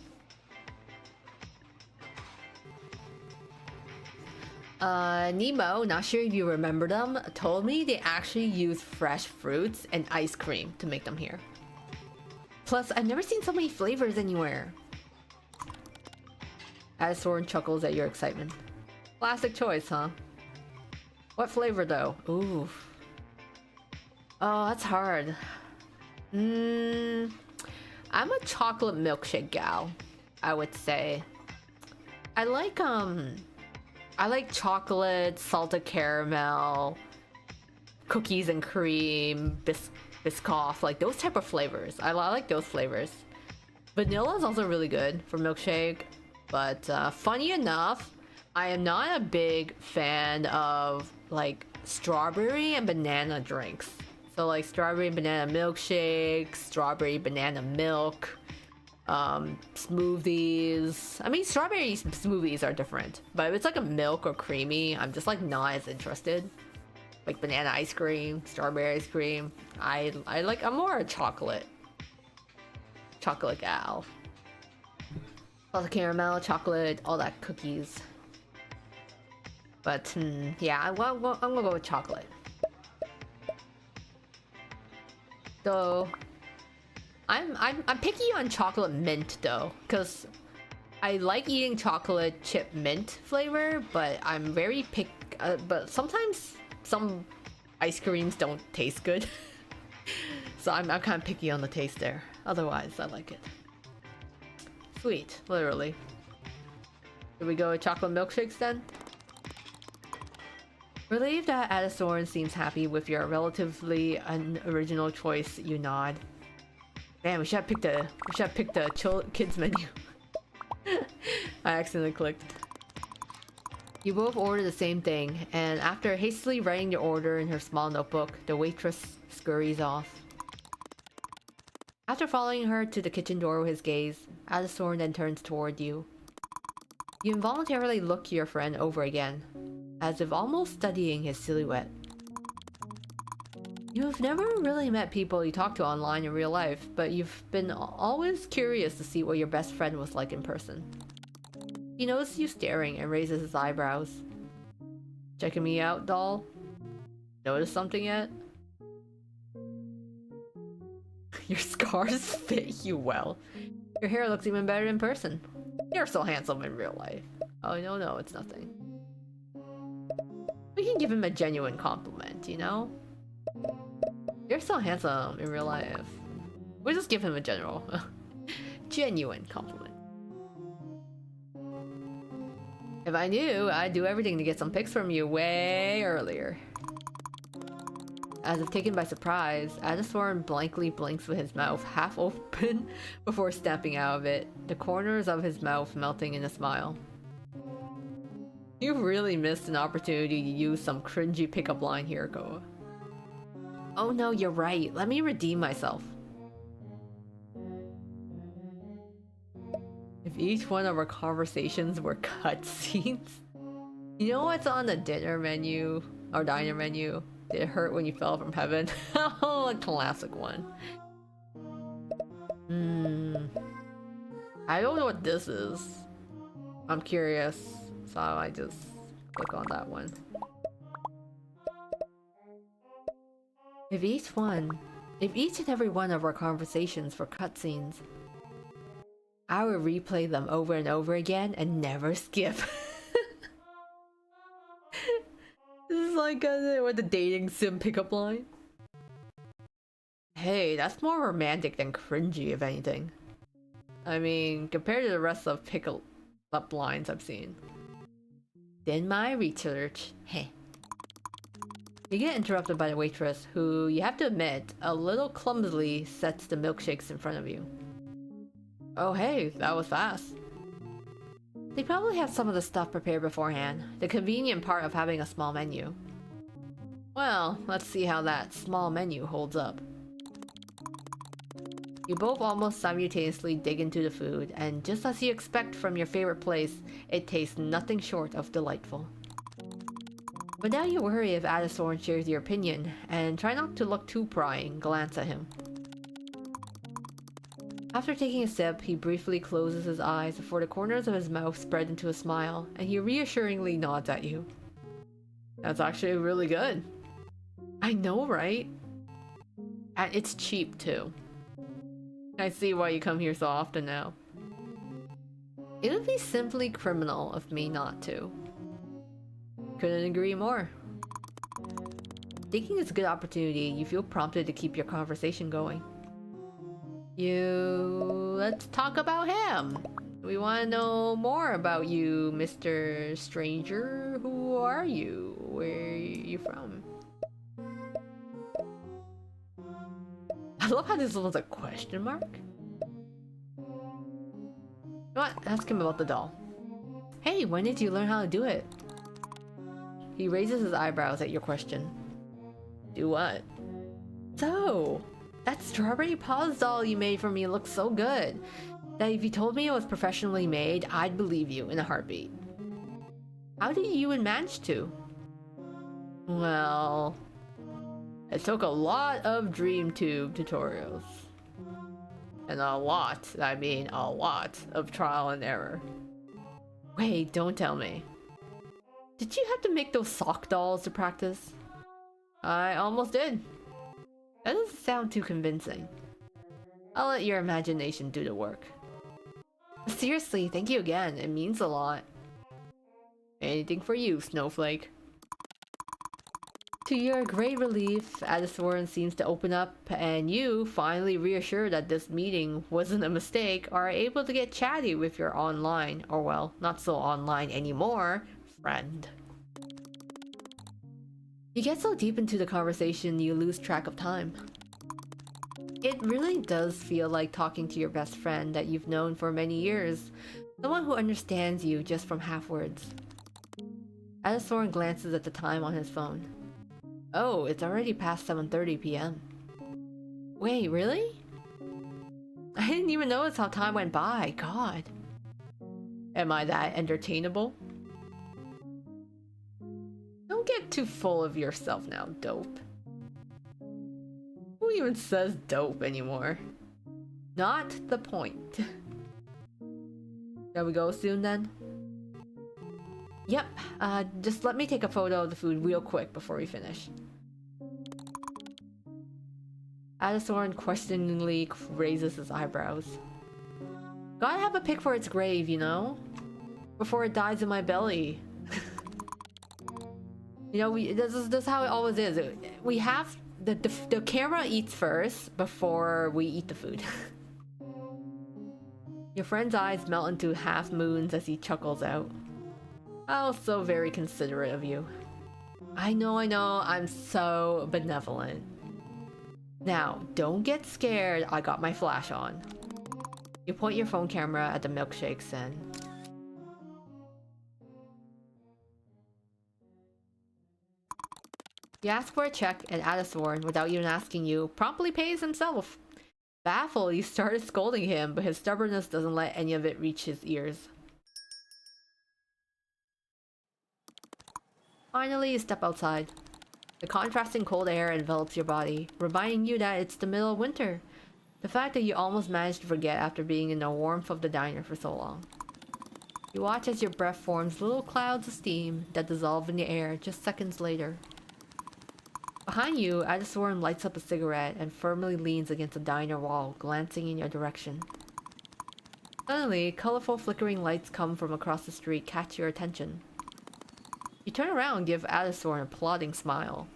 Nemo, not sure if you remember them, told me they actually use fresh fruits and ice cream to make them here. Plus, I've never seen so many flavors anywhere. Addison chuckles at your excitement. Classic choice, huh? What flavor though? Ooh. Oh, that's hard. I'm a chocolate milkshake gal, I would say. I like chocolate, salted caramel, cookies and cream, Biscoff, like those type of flavors. I like those flavors. Vanilla is also really good for milkshake, but funny enough, I am not a big fan of like strawberry and banana drinks. So like strawberry and banana milkshake, strawberry banana milk, smoothies. I mean, strawberry smoothies are different, but if it's like a milk or creamy, I'm just like not as interested. Like banana ice cream, strawberry ice cream. I'm more a chocolate gal. Salted caramel, chocolate, all that cookies. But yeah, I'm gonna go with chocolate. So I'm picky on chocolate mint though, because I like eating chocolate chip mint flavor, but I'm very but sometimes some ice creams don't taste good. So I'm kind of picky on the taste there. Otherwise, I like it. Sweet, literally. Should we go with chocolate milkshakes then? Relieved that Adisorn seems happy with your relatively unoriginal choice, you nod. Man, we should have picked the kids menu. I accidentally clicked. You both order the same thing, and after hastily writing your order in her small notebook, the waitress scurries off. After following her to the kitchen door with his gaze, Adisorn then turns toward you. You involuntarily look your friend over again, as if almost studying his silhouette. You've never really met people you talk to online in real life, but you've been always curious to see what your best friend was like in person. He notices you staring and raises his eyebrows. Checking me out, doll? Notice something yet? Your scars fit you well. Your hair looks even better in person. You're so handsome in real life. Oh, no, it's nothing. We can give him a genuine compliment, you know? You're so handsome in real life. We'll just give him a genuine compliment. If I knew, I'd do everything to get some pics from you way earlier. As if taken by surprise, Adisorn blankly blinks with his mouth half open before snapping out of it, the corners of his mouth melting in a smile. You really missed an opportunity to use some cringy pickup line here, Koa. Oh no, you're right. Let me redeem myself. If each one of our conversations were cutscenes. You know what's on the dinner menu? Or diner menu? Did it hurt when you fell from heaven? Oh, a classic one. I don't know what this is. I'm curious, so I just click on that one. If each and every one of our conversations were cutscenes, I would replay them over and over again and never skip. This is like what the dating sim pickup line. Hey, that's more romantic than cringy, if anything. I mean, compared to the rest of pickup lines I've seen. Did my research. Heh. You get interrupted by the waitress, who, you have to admit, a little clumsily sets the milkshakes in front of you. Oh hey, that was fast. They probably have some of the stuff prepared beforehand, the convenient part of having a small menu. Well, let's see how that small menu holds up. You both almost simultaneously dig into the food, and just as you expect from your favorite place, it tastes nothing short of delightful. But now you worry if Adisorn shares your opinion, and try not to look too prying, glance at him. After taking a sip, he briefly closes his eyes before the corners of his mouth spread into a smile, and he reassuringly nods at you. That's actually really good. I know, right? And it's cheap too. I see why you come here so often now. It would be simply criminal of me not to. Couldn't agree more. Thinking it's a good opportunity, you feel prompted to keep your conversation going. Let's talk about him. We want to know more about you, Mr. Stranger. Who are you? Where are you from? I love how this one's a question mark. You know what? Ask him about the doll. Hey, when did you learn how to do it? He raises his eyebrows at your question. Do what? So, that strawberry paws doll you made for me looks so good that if you told me it was professionally made, I'd believe you in a heartbeat. How did you even manage to? Well, it took a lot of Game-Vtube tutorials. And I mean a lot of trial and error. Wait, don't tell me. Did you have to make those sock dolls to practice? I almost did. That doesn't sound too convincing. I'll let your imagination do the work. Seriously, thank you again. It means a lot. Anything for you, Snowflake. To your great relief, Addiswarren seems to open up, and you, finally reassured that this meeting wasn't a mistake, are able to get chatty with your online, or well, not so online anymore, friend. You get so deep into the conversation you lose track of time. It really does feel like talking to your best friend that you've known for many years, someone who understands you just from half words. Addiswarren glances at the time on his phone. Oh, it's already past 7:30 p.m. Wait, really? I didn't even notice how time went by, God. Am I that entertainable? Don't get too full of yourself now, dope. Who even says dope anymore? Not the point. Shall we go soon then? Yep, just let me take a photo of the food real quick before we finish. Addiswarren questioningly raises his eyebrows. Gotta have a pic for its grave, you know? Before it dies in my belly. You know, this is how it always is. We have... The camera eats first before we eat the food. Your friend's eyes melt into half moons as he chuckles out. Oh, so very considerate of you. I know, I'm so benevolent. Now, don't get scared, I got my flash on. You point your phone camera at the milkshakes and... You ask for a check and Addiswarren, without even asking you, promptly pays himself. Baffled, you started scolding him, but his stubbornness doesn't let any of it reach his ears. Finally, you step outside. The contrasting cold air envelops your body, reminding you that it's the middle of winter. The fact that you almost managed to forget after being in the warmth of the diner for so long. You watch as your breath forms little clouds of steam that dissolve in the air just seconds later. Behind you, Addiswarren lights up a cigarette and firmly leans against the diner wall, glancing in your direction. Suddenly, colorful flickering lights come from across the street catch your attention. You turn around and give Addiswarren a plodding smile.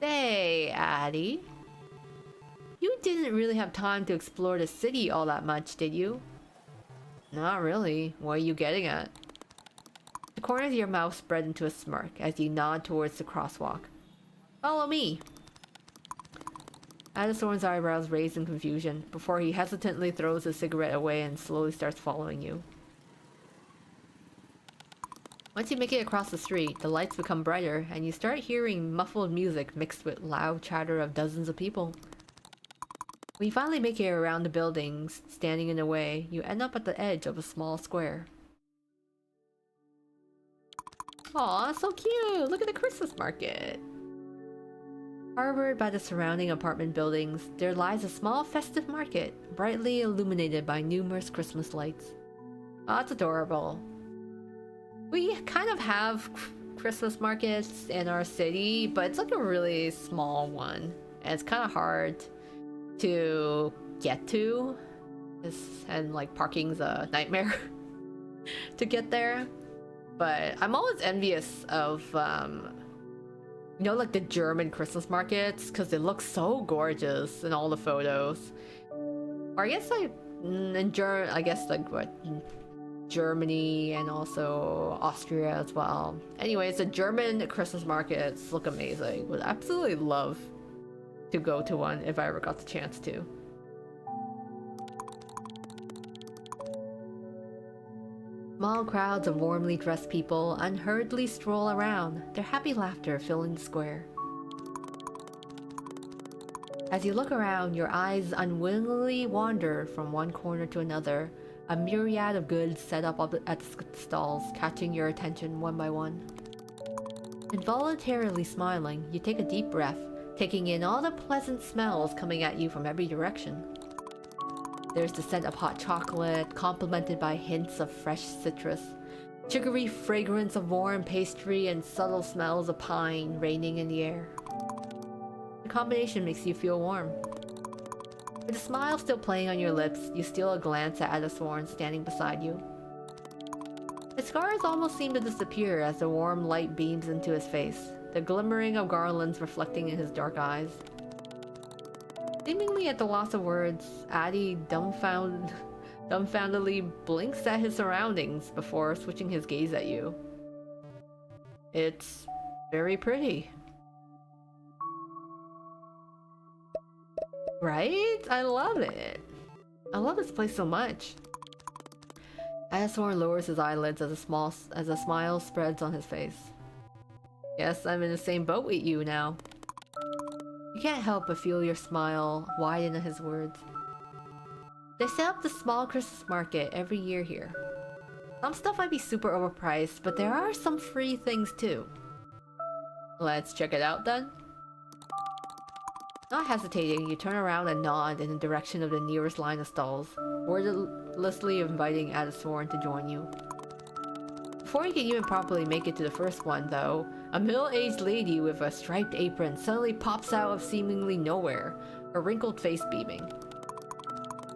Say, Addie. You didn't really have time to explore the city all that much, did you? Not really. What are you getting at? The corners of your mouth spread into a smirk as you nod towards the crosswalk. Follow me! Addiswarren's eyebrows raise in confusion before he hesitantly throws his cigarette away and slowly starts following you. Once you make it across the street, the lights become brighter and you start hearing muffled music mixed with loud chatter of dozens of people. When you finally make it around the buildings standing in the way, you end up at the edge of a small square. Aw, so cute! Look at the Christmas market! Harbored by the surrounding apartment buildings, there lies a small festive market, brightly illuminated by numerous Christmas lights. Oh, it's adorable. We kind of have Christmas markets in our city, but it's like a really small one. And it's kind of hard to get to. And like parking's a nightmare to get there. But I'm always envious of, you know, like the German Christmas markets, because they look so gorgeous in all the photos. Or I guess like in I guess like what, Germany and also Austria as well. Anyways, the German Christmas markets look amazing. Would absolutely love to go to one if I ever got the chance to. Small crowds of warmly dressed people unhurriedly stroll around, their happy laughter filling the square. As you look around, your eyes unwillingly wander from one corner to another, a myriad of goods set up at the stalls, catching your attention one by one. Involuntarily smiling, you take a deep breath, taking in all the pleasant smells coming at you from every direction. There's the scent of hot chocolate, complemented by hints of fresh citrus, sugary fragrance of warm pastry, and subtle smells of pine reigning in the air. The combination makes you feel warm. With a smile still playing on your lips, you steal a glance at Adasworn standing beside you. His scars almost seem to disappear as the warm light beams into his face, the glimmering of garlands reflecting in his dark eyes. Seemingly at the loss of words, Addy dumbfoundedly blinks at his surroundings before switching his gaze at you. It's very pretty. Right? I love it. I love this place so much. Adasworn lowers his eyelids as a smile spreads on his face. Guess I'm in the same boat with you now. You can't help but feel your smile widen at his words. They set up the small Christmas market every year here. Some stuff might be super overpriced, but there are some free things too. Let's check it out then. Not hesitating, you turn around and nod in the direction of the nearest line of stalls, wordlessly inviting Adasworn to join you. Before you can even properly make it to the first one, though, a middle-aged lady with a striped apron suddenly pops out of seemingly nowhere, her wrinkled face beaming.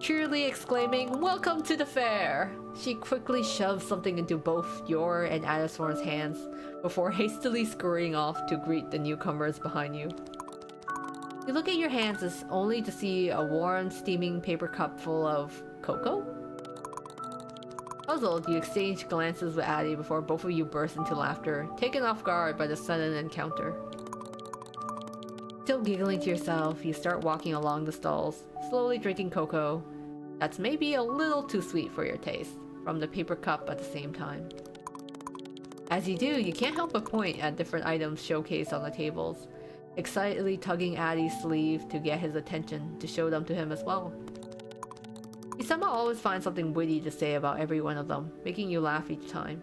Cheerily exclaiming, "Welcome to the fair!" She quickly shoves something into both your and Adasworn's hands before hastily scurrying off to greet the newcomers behind you. You look at your hands as only to see a warm, steaming paper cup full of cocoa? Puzzled, you exchange glances with Addy before both of you burst into laughter, taken off guard by the sudden encounter. Still giggling to yourself, you start walking along the stalls, slowly drinking cocoa that's maybe a little too sweet for your taste, from the paper cup at the same time. As you do, you can't help but point at different items showcased on the tables, excitedly tugging Addy's sleeve to get his attention to show them to him as well. He somehow always finds something witty to say about every one of them, making you laugh each time.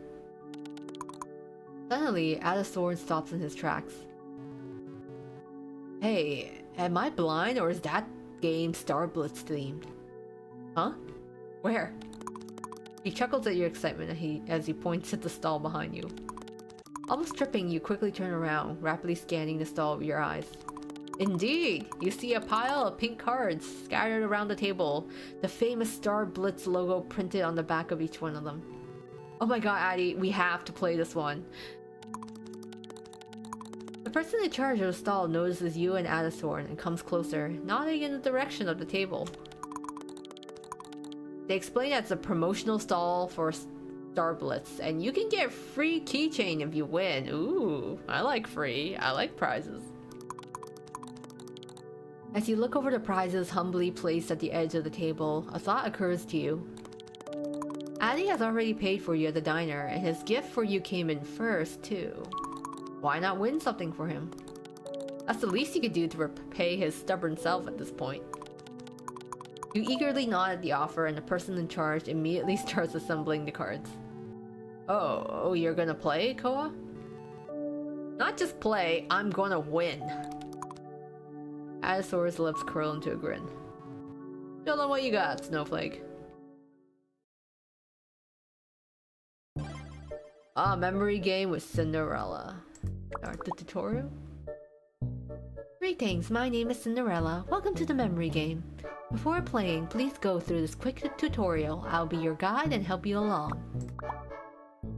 Suddenly, Adasworn stops in his tracks. Hey, am I blind or is that game Star Blitz themed? Huh? Where? He chuckles at your excitement as he points at the stall behind you. Almost tripping, you quickly turn around, rapidly scanning the stall with your eyes. Indeed! You see a pile of pink cards scattered around the table, the famous Star Blitz logo printed on the back of each one of them. Oh my god, Addy, we have to play this one. The person in charge of the stall notices you and Adasworn and comes closer, nodding in the direction of the table. They explain that it's a promotional stall for Star Blitz, and you can get a free keychain if you win. Ooh, I like free. I like prizes. As you look over the prizes humbly placed at the edge of the table, a thought occurs to you. Addy has already paid for you at the diner, and his gift for you came in first, too. Why not win something for him? That's the least you could do to repay his stubborn self at this point. You eagerly nod at the offer, and the person in charge immediately starts assembling the cards. Oh, you're gonna play, Koa? Not just play, I'm gonna win. Adasworn's lips curl into a grin. Show them what you got, Snowflake. Memory game with Cinderella. Start the tutorial? Greetings, my name is Cinderella. Welcome to the memory game. Before playing, please go through this quick tutorial. I'll be your guide and help you along.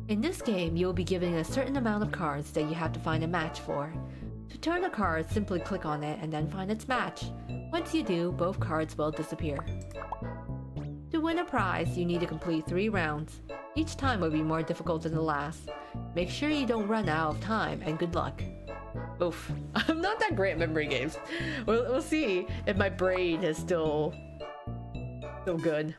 In this game, you will be given a certain amount of cards that you have to find a match for. To turn a card, simply click on it and then find its match. Once you do, both cards will disappear. To win a prize, you need to complete 3 rounds. Each time will be more difficult than the last. Make sure you don't run out of time, and good luck. Oof. I'm not that great at memory games. We'll see if my brain is still good.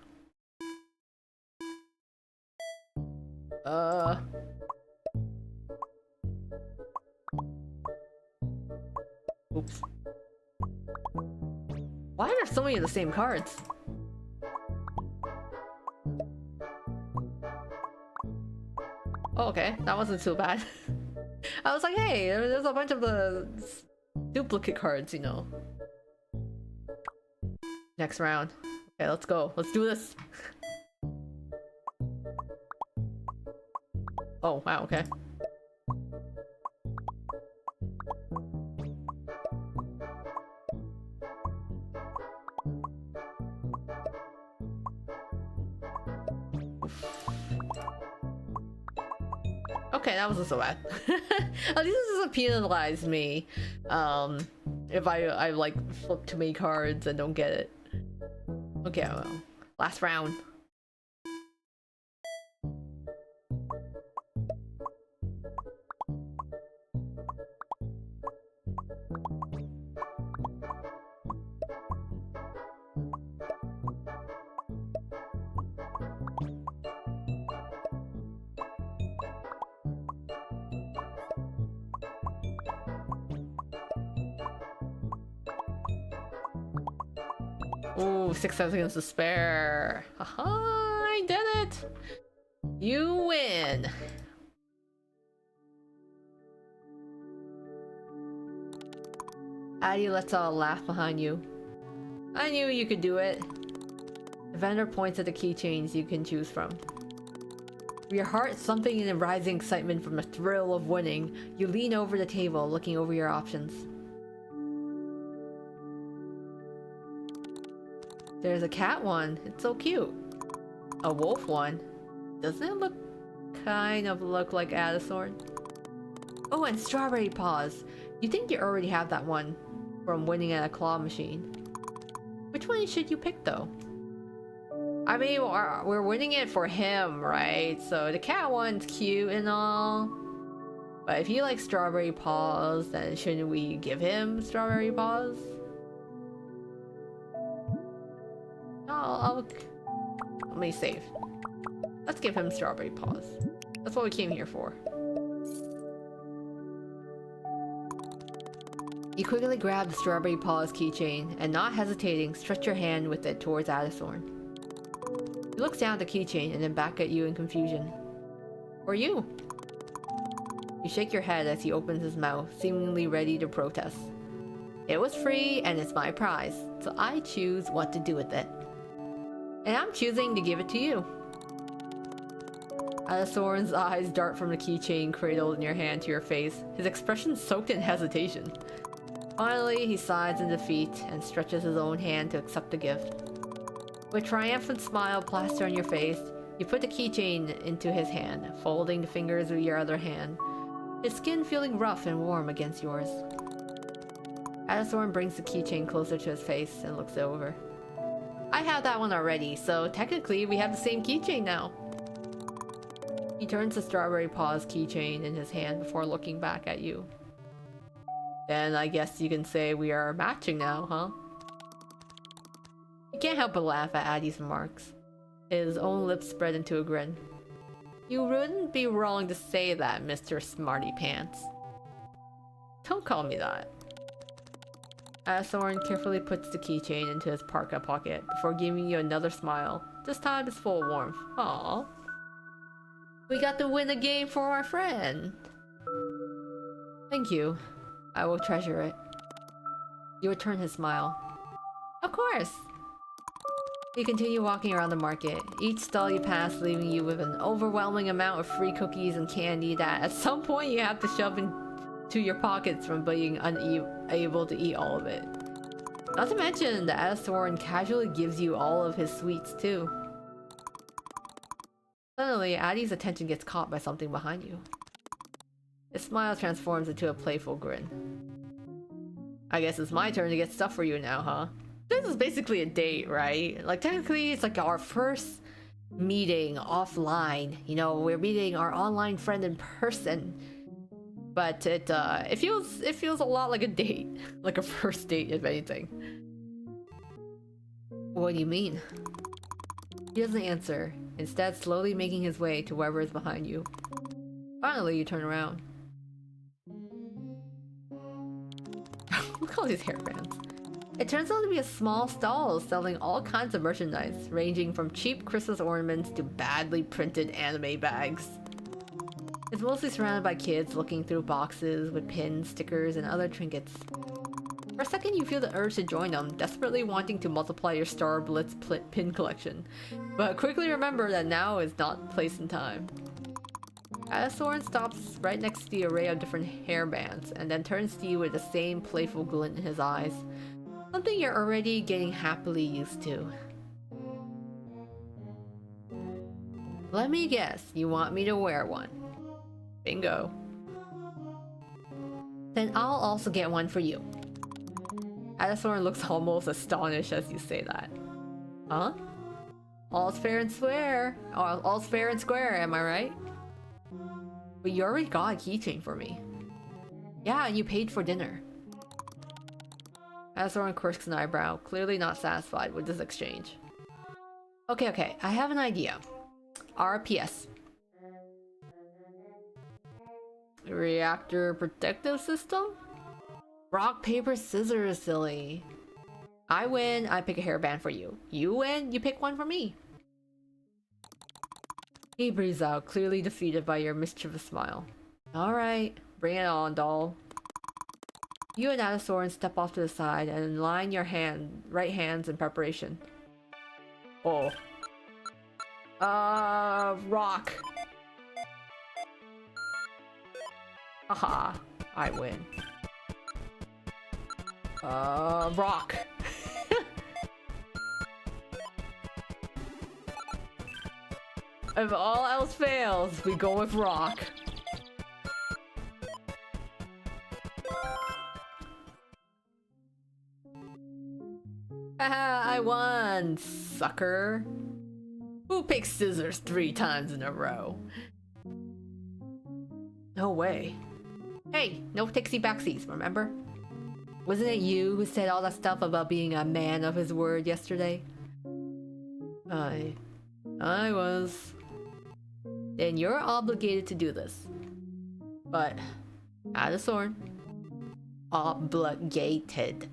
Oops. Why are there so many of the same cards? Oh, okay, that wasn't too bad. I was like, hey, there's a bunch of the duplicate cards, you know. Next round. Okay, let's go. Let's do this. Oh, wow, okay. Okay, that wasn't so bad. At least this doesn't penalize me if I like flip too many cards and don't get it. Okay, well, last round. Ooh, 6 seconds to spare. Haha, I did it! You win! Addie lets out a laugh behind you. I knew you could do it. The vendor points at the keychains you can choose from. Your heart thumping in a rising excitement from the thrill of winning, you lean over the table, looking over your options. There's a cat one. It's so cute. A wolf one. Doesn't it look like Adithorn? Oh, and strawberry paws. You think you already have that one from winning at a claw machine. Which one should you pick though? I mean, we're winning it for him, right? So the cat one's cute and all. But if he likes strawberry paws, then shouldn't we give him strawberry paws? Let me save. Let's give him strawberry paws. That's what we came here for. You quickly grab the strawberry paws keychain and, not hesitating, stretch your hand with it towards Adithorn. He looks down at the keychain and then back at you in confusion. Or you? You shake your head as he opens his mouth, seemingly ready to protest. It was free and it's my prize, so I choose what to do with it. And I'm choosing to give it to you. Adithorn's eyes dart from the keychain cradled in your hand to your face, his expression soaked in hesitation. Finally, he sighs in defeat and stretches his own hand to accept the gift. With a triumphant smile plastered on your face, you put the keychain into his hand, folding the fingers with your other hand, his skin feeling rough and warm against yours. Adithorn brings the keychain closer to his face and looks it over. I have that one already, so technically we have the same keychain now. He turns the strawberry paws keychain in his hand before looking back at you. Then I guess you can say we are matching now, huh? You can't help but laugh at Addie's remarks. His own lips spread into a grin. You wouldn't be wrong to say that, Mr. Smarty Pants. Don't call me that. Adithorn carefully puts the keychain into his parka pocket before giving you another smile. This time it's full of warmth. Aww. We got to win a game for our friend. Thank you. I will treasure it. You return his smile. Of course. You continue walking around the market, each stall you pass leaving you with an overwhelming amount of free cookies and candy that at some point you have to shove into your pockets from being unable to eat all of it. Not to mention that Adithorn casually gives you all of his sweets too. Suddenly, Addie's attention gets caught by something behind you. His smile transforms into a playful grin. I guess it's my turn to get stuff for you now, huh? This is basically a date, right? Like, technically, it's like our first meeting offline. You know, we're meeting our online friend in person. But it feels a lot like a date. Like a first date, if anything. What do you mean? He doesn't answer, instead slowly making his way to whoever is behind you. Finally, you turn around. Look at all these hairbands. It turns out to be a small stall selling all kinds of merchandise, ranging from cheap Christmas ornaments to badly printed anime bags. It's mostly surrounded by kids looking through boxes with pins, stickers, and other trinkets. For a second, you feel the urge to join them, desperately wanting to multiply your Star Blitz pin collection. But quickly remember that now is not place and time. Adithorn stops right next to the array of different hairbands, and then turns to you with the same playful glint in his eyes. Something you're already getting happily used to. Let me guess, you want me to wear one. Bingo. Then I'll also get one for you. Adasor looks almost astonished as you say that. Huh? All's fair and square. All's fair and square, am I right? But you already got a keychain for me. Yeah, and you paid for dinner. Adasor quirks an eyebrow, clearly not satisfied with this exchange. Okay, I have an idea. RPS. Reactor protective system? Rock, paper, scissors, silly. I win, I pick a hairband for you. You win, you pick one for me. He breathes out, clearly defeated by your mischievous smile. Alright, bring it on, doll. You and Adasor step off to the side and line your right hands in preparation. Oh. Rock. Haha, I win. Rock. If all else fails, we go with rock. Haha, I won, sucker. Who picked scissors 3 times in a row? No way. Hey, no Tixie Backsies, remember? Wasn't it you who said all that stuff about being a man of his word yesterday? I was. Then you're obligated to do this. But, Adasor. Obligated.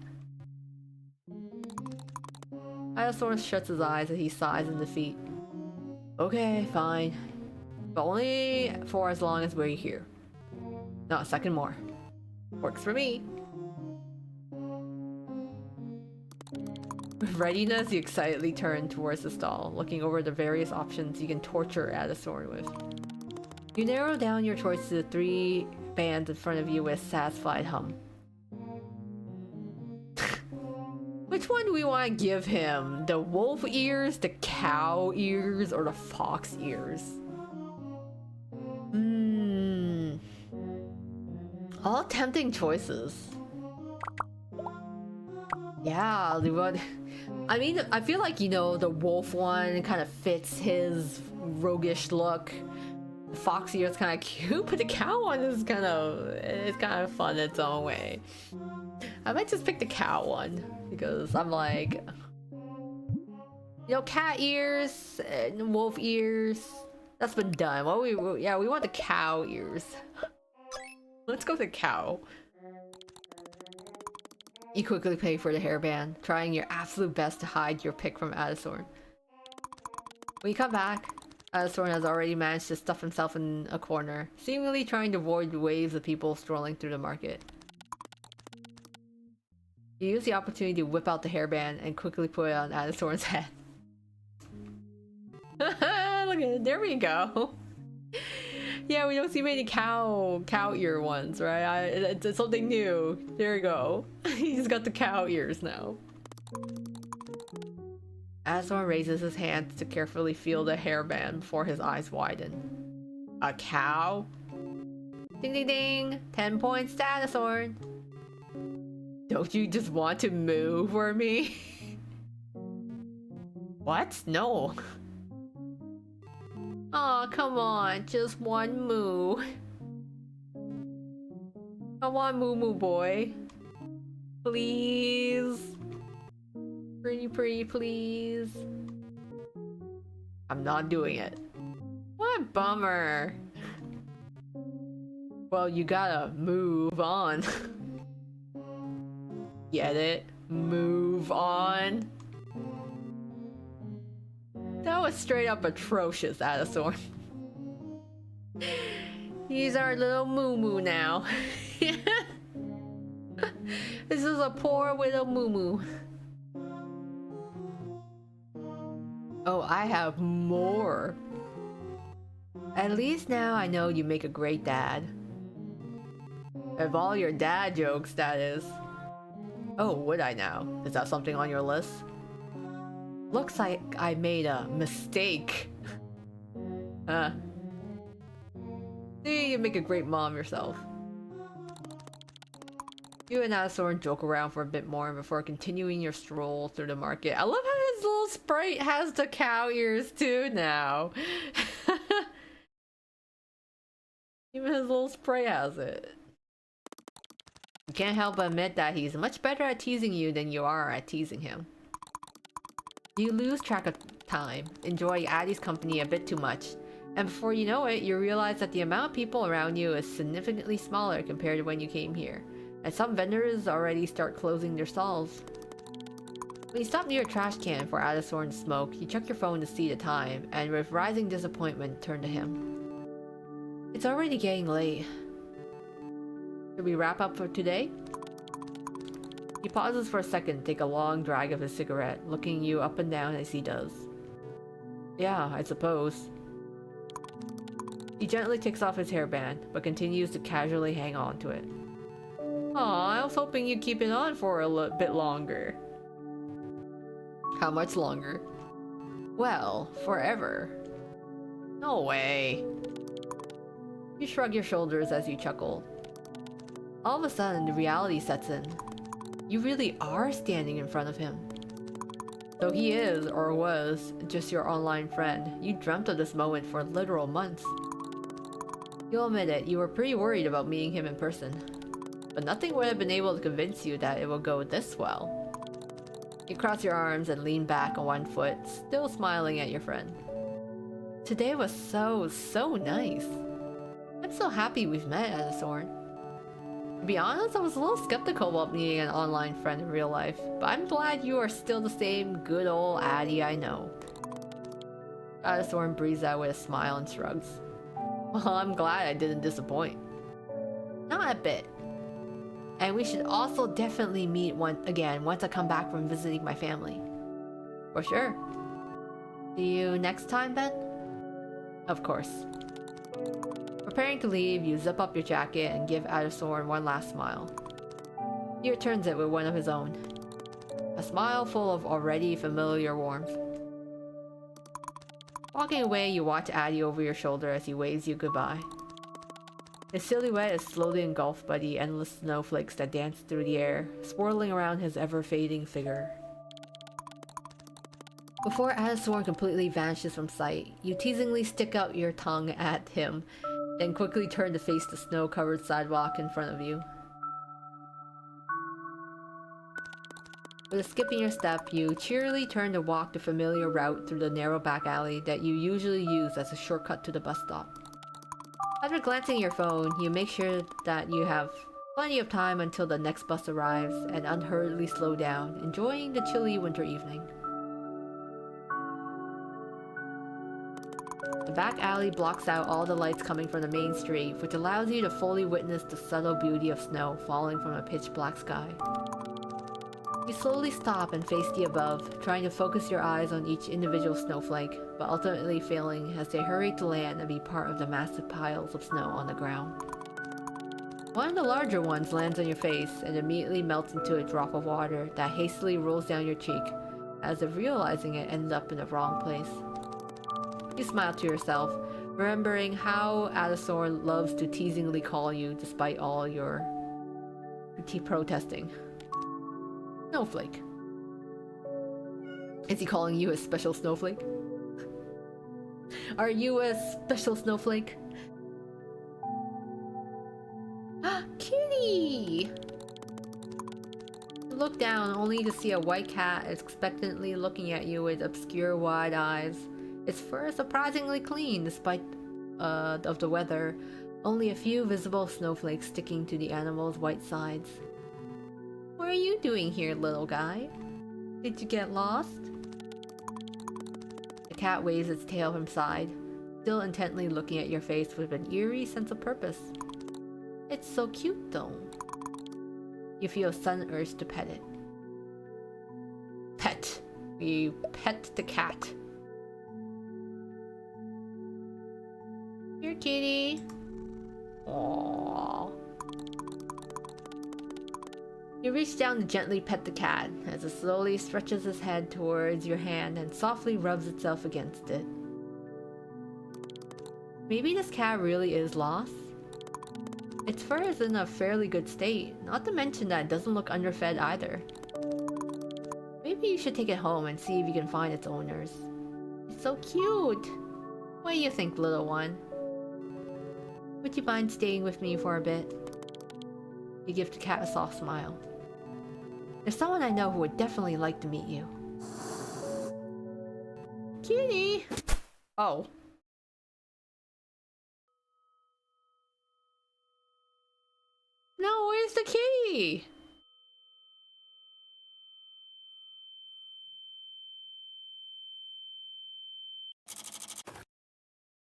Adasor shuts his eyes as he sighs in defeat. Okay, fine. But only for as long as we're here. Not a second more. Works for me. With readiness, you excitedly turn towards the stall, looking over the various options you can torture Adasor with. You narrow down your choice to the 3 bands in front of you with a satisfied hum. Which one do we want to give him? The wolf ears, the cow ears, or the fox ears? All tempting choices. Yeah, I mean, I feel like, you know, the wolf one kind of fits his roguish look. The fox ear is kind of cute, but the cow one is kind of fun in its own way. I might just pick the cow one because I'm like, you know, cat ears and wolf ears. That's been done. We want the cow ears. Let's go with the cow. You quickly pay for the hairband, trying your absolute best to hide your pick from Adasor. When you come back, Adasor has already managed to stuff himself in a corner, seemingly trying to avoid waves of people strolling through the market. You use the opportunity to whip out the hairband and quickly put it on Adasor's head. Look at it, there we go. Yeah, we don't see many cow ear ones, right? It's something new. There you go. He's got the cow ears now. Adasor raises his hands to carefully feel the hairband before his eyes widen. A cow? Ding ding ding! 10 points to Adasor. Don't you just want to moo for me? What? No. Aw, come on, just one moo. Come on, moo moo boy. Please. Pretty, please. I'm not doing it. What a bummer. Well, you gotta move on. Get it? Move on. That was straight up atrocious, Adasor. He's our little moo moo now. This is a poor little moo moo. Oh, I have more. At least now I know you make a great dad. Of all your dad jokes, that is. Oh, would I now? Is that something on your list? Looks like I made a mistake. See, you make a great mom yourself. You and Adesorn joke around for a bit more before continuing your stroll through the market. I love how his little sprite has the cow ears too now. Even his little sprite has it. You can't help but admit that he's much better at teasing you than you are at teasing him. You lose track of time, enjoy Addie's company a bit too much, and before you know it, you realize that the amount of people around you is significantly smaller compared to when you came here, and some vendors already start closing their stalls. When you stop near a trash can for Adesorn to smoke, you check your phone to see the time, and with rising disappointment, turn to him. It's already getting late. Should we wrap up for today? He pauses for a second to take a long drag of his cigarette, looking you up and down as he does. Yeah, I suppose. He gently takes off his hairband, but continues to casually hang on to it. Aw, I was hoping you'd keep it on for a bit longer. How much longer? Well, forever. No way. You shrug your shoulders as you chuckle. All of a sudden, the reality sets in. You really are standing in front of him. Though he is, or was, just your online friend, you dreamt of this moment for literal months. You'll admit it, you were pretty worried about meeting him in person. But nothing would have been able to convince you that it will go this well. You cross your arms and lean back on one foot, still smiling at your friend. Today was so nice. I'm so happy we've met, Adesorn. To be honest, I was a little skeptical about meeting an online friend in real life, but I'm glad you are still the same good old Addie I know. Adesorn breathes out with a smile and shrugs. Well, I'm glad I didn't disappoint. Not a bit. And we should also definitely meet again once I come back from visiting my family. For sure. See you next time then? Of course. Preparing to leave, you zip up your jacket and give Adesorn one last smile. He returns it with one of his own. A smile full of already familiar warmth. Walking away, you watch Addie over your shoulder as he waves you goodbye. His silhouette is slowly engulfed by the endless snowflakes that dance through the air, swirling around his ever-fading figure. Before Adesorn completely vanishes from sight, you teasingly stick out your tongue at him, then quickly turn to face the snow-covered sidewalk in front of you. With a skip in your step, you cheerily turn to walk the familiar route through the narrow back alley that you usually use as a shortcut to the bus stop. After glancing at your phone, you make sure that you have plenty of time until the next bus arrives and unhurriedly slow down, enjoying the chilly winter evening. The back alley blocks out all the lights coming from the main street, which allows you to fully witness the subtle beauty of snow falling from a pitch-black sky. You slowly stop and face the above, trying to focus your eyes on each individual snowflake, but ultimately failing as they hurry to land and be part of the massive piles of snow on the ground. One of the larger ones lands on your face and immediately melts into a drop of water that hastily rolls down your cheek, as if realizing it ended up in the wrong place. You smile to yourself, remembering how Adesorn loves to teasingly call you despite all your protesting. Snowflake. Is he calling you a special snowflake? Are you a special snowflake? Kitty! You look down only to see a white cat expectantly looking at you with obscure wide eyes. Its fur is surprisingly clean despite of the weather, only a few visible snowflakes sticking to the animal's white sides. What are you doing here, little guy? Did you get lost? The cat waves its tail from side, still intently looking at your face with an eerie sense of purpose. It's so cute though. You feel a sudden urge to pet it. Pet. You pet the cat. Here, kitty. Aww. You reach down to gently pet the cat, as it slowly stretches its head towards your hand and softly rubs itself against it. Maybe this cat really is lost? Its fur is in a fairly good state, not to mention that it doesn't look underfed either. Maybe you should take it home and see if you can find its owners. It's so cute! What do you think, little one? Would you mind staying with me for a bit? You give the cat a soft smile. There's someone I know who would definitely like to meet you. Kitty! Oh. No, where's the kitty?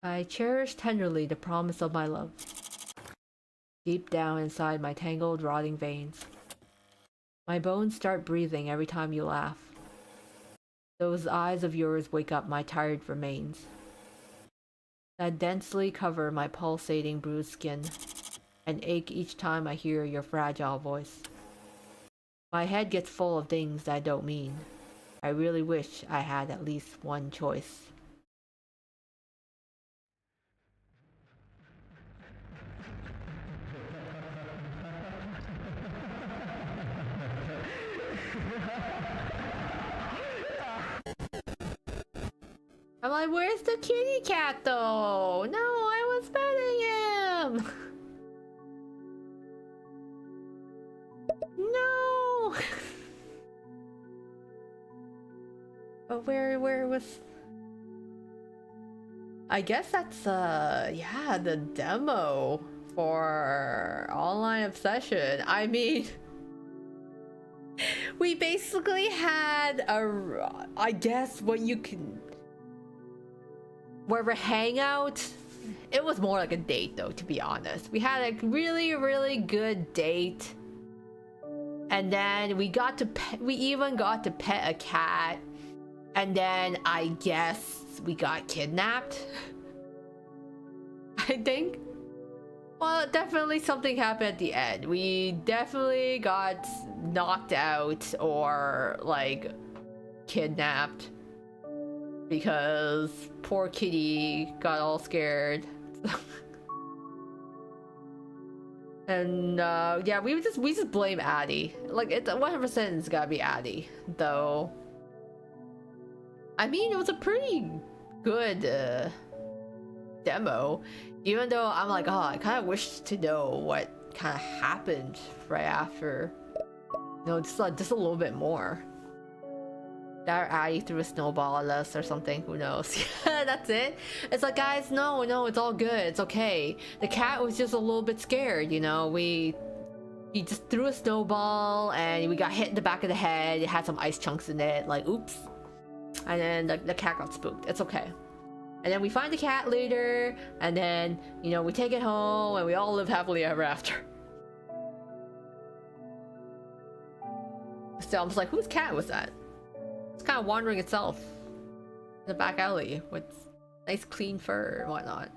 I cherish tenderly the promise of my love. Deep down inside my tangled, rotting veins. My bones start breathing every time you laugh. Those eyes of yours wake up my tired remains. That densely cover my pulsating bruised skin, and ache each time I hear your fragile voice. My head gets full of things that I don't mean. I really wish I had at least one choice. I'm like, where's the kitty cat though? No, I was petting him! No! But where was... I guess that's, yeah, the demo for Online Obsession. I mean... we basically had a... I guess what you can... Wherever hangout. It was more like a date though, to be honest. We had a really good date. And then we even got to pet a cat. And then I guess we got kidnapped. I think. Well, definitely something happened at the end. We definitely got knocked out or like kidnapped. Because poor kitty got all scared. And yeah, we just blame Addie. Like it's 100% it's gotta be Addie, though. I mean, it was a pretty good demo, even though I'm like, oh, I kind of wish to know what kind of happened right after. You know, just a little bit more. That Addie threw a snowball at us or something, who knows. That's it. It's like, guys, no, it's all good, it's okay. The cat was just a little bit scared, you know. He just threw a snowball and we got hit in the back of the head. It had some ice chunks in it, like, oops. And then the cat got spooked. It's okay. And then we find the cat later, and then, you know, we take it home and we all live happily ever after. So I was like, whose cat was that? It's kind of wandering itself in the back alley with nice clean fur and whatnot.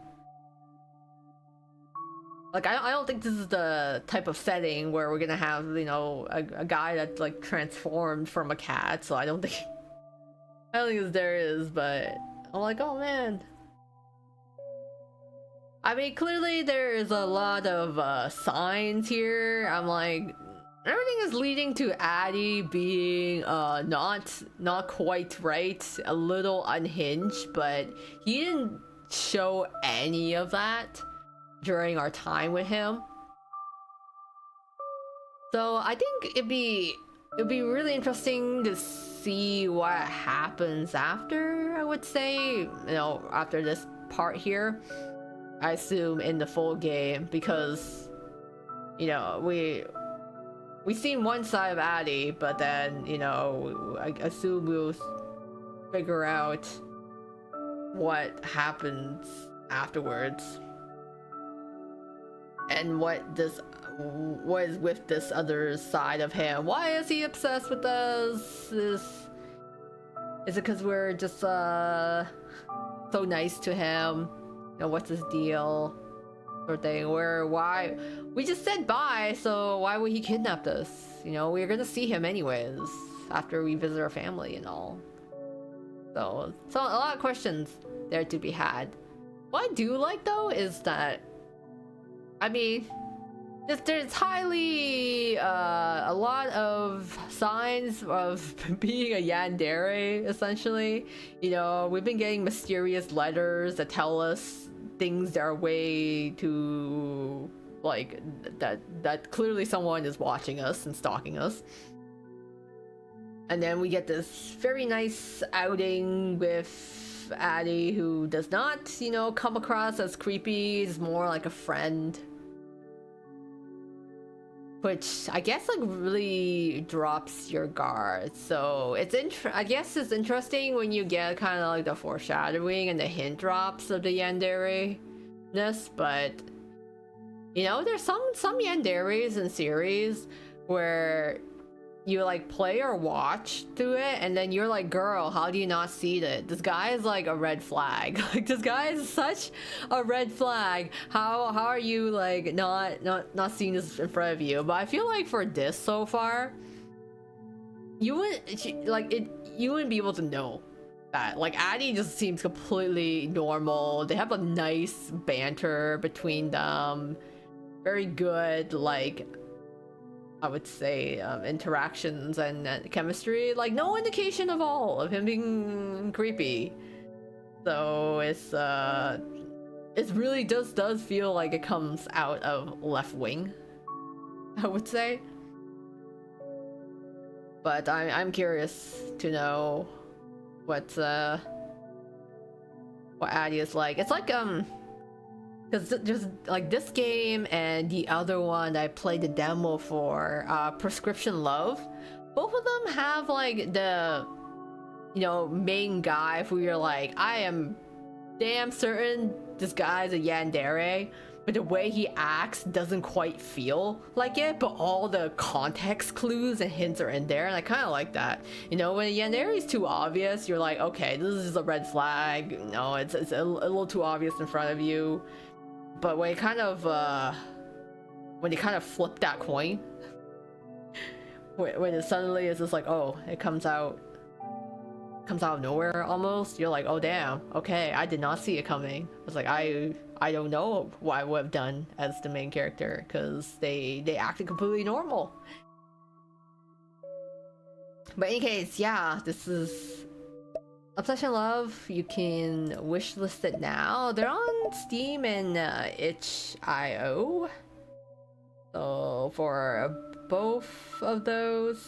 Like, I don't think this is the type of setting where we're gonna have, you know, a guy that's like transformed from a cat, so I don't think there is, but I'm like, oh man. I mean, clearly there is a lot of signs here. I'm like, everything is leading to Addie being not quite right, a little unhinged, but he didn't show any of that during our time with him. So I think it'd be really interesting to see what happens after, I would say, you know, after this part here. I assume in the full game, because, you know, we seen one side of Addie, but then, you know, I assume we'll figure out what happens afterwards. And what is with this other side of him. Why is he obsessed with us? Is it because we're just so nice to him? You know, what's his deal? Sort of thing. Why we just said bye, so why would he kidnap us? You know, we're gonna see him anyways after we visit our family and all. So a lot of questions there to be had. What I do like though is that, I mean, there's highly a lot of signs of being a yandere, essentially. You know, we've been getting mysterious letters that tell us things that are way too, like, that clearly someone is watching us and stalking us. And then we get this very nice outing with Addie, who does not, you know, come across as creepy. Is more like a friend, which I guess like really drops your guard. So it's I guess it's interesting when you get kind of like the foreshadowing and the hint drops of the yandere-ness. But you know, there's some yanderes in series where you like play or watch through it, and then you're like, girl, how do you not see that this guy is like a red flag? Like, this guy is such a red flag. How are you like not seeing this in front of you? But I feel like for this so far, you wouldn't be able to know that. Like, Addie just seems completely normal. They have a nice banter between them, very good, like, I would say, interactions and chemistry. Like, no indication of all of him being creepy. So it really does feel like it comes out of Left Wing, I would say. But I'm curious to know what Addie is like. It's like because just like this game and the other one I played the demo for, Prescription Love, both of them have like the, you know, main guy who you're like, I am damn certain this guy's a yandere, but the way he acts doesn't quite feel like it, but all the context clues and hints are in there, and I kind of like that. You know, when a yandere is too obvious, you're like, okay, this is a red flag. No, it's a little too obvious in front of you. But when it kind of when you kind of flip that coin, when it suddenly is just like, oh, it comes out of nowhere almost, you're like, oh damn, okay, I did not see it coming. It's like, I don't know what I would have done as the main character, because they acted completely normal. But in any case, yeah, this is Obsession Love. You can wishlist it now. They're on Steam and itch.io. So for both of those,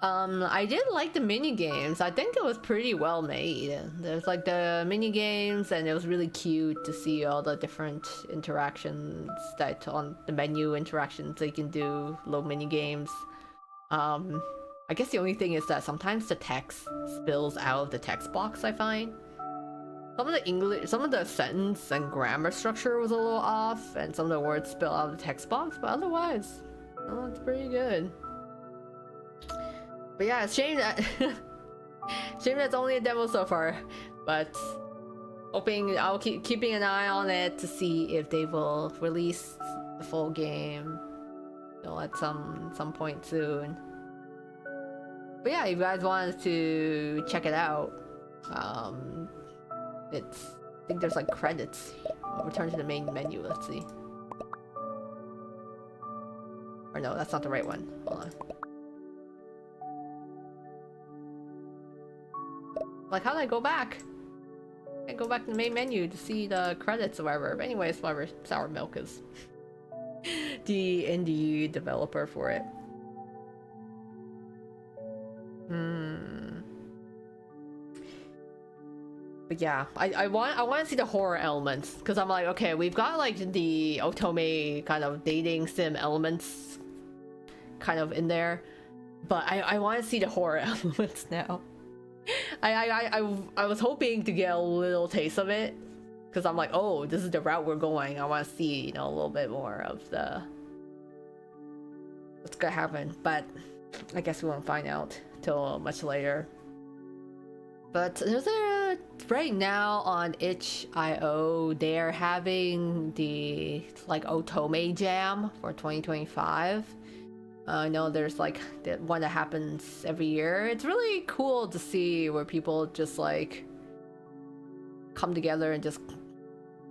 I did like the mini games. I think it was pretty well made. There's like the mini games, and it was really cute to see all the different interactions that on the menu interactions they can do, little mini games. I guess the only thing is that sometimes the text spills out of the text box, I find. Some of the sentence and grammar structure was a little off, and some of the words spill out of the text box, but otherwise, oh, it's pretty good. But yeah, it's shame that shame that's only a demo so far, but hoping I'll keep keeping an eye on it to see if they will release the full game, you know, at some point soon. But yeah, if you guys wanted to check it out, I think there's like credits. I'll return to the main menu, let's see. Or no, that's not the right one. Hold on. Like, how do I go back? I go back to the main menu to see the credits or whatever. But anyways, whatever, Sour Milk is the indie developer for it. But yeah, I want to see the horror elements, because I'm like, okay, we've got like the Otome kind of dating sim elements kind of in there, but I want to see the horror elements now. I was hoping to get a little taste of it, because I'm like, oh, this is the route we're going. I want to see, you know, a little bit more of the what's gonna happen, but I guess we won't find out till much later. But there's right now on itch.io, they're having the like Otome Jam for 2025. I know there's like the one that happens every year. It's really cool to see where people just like come together and just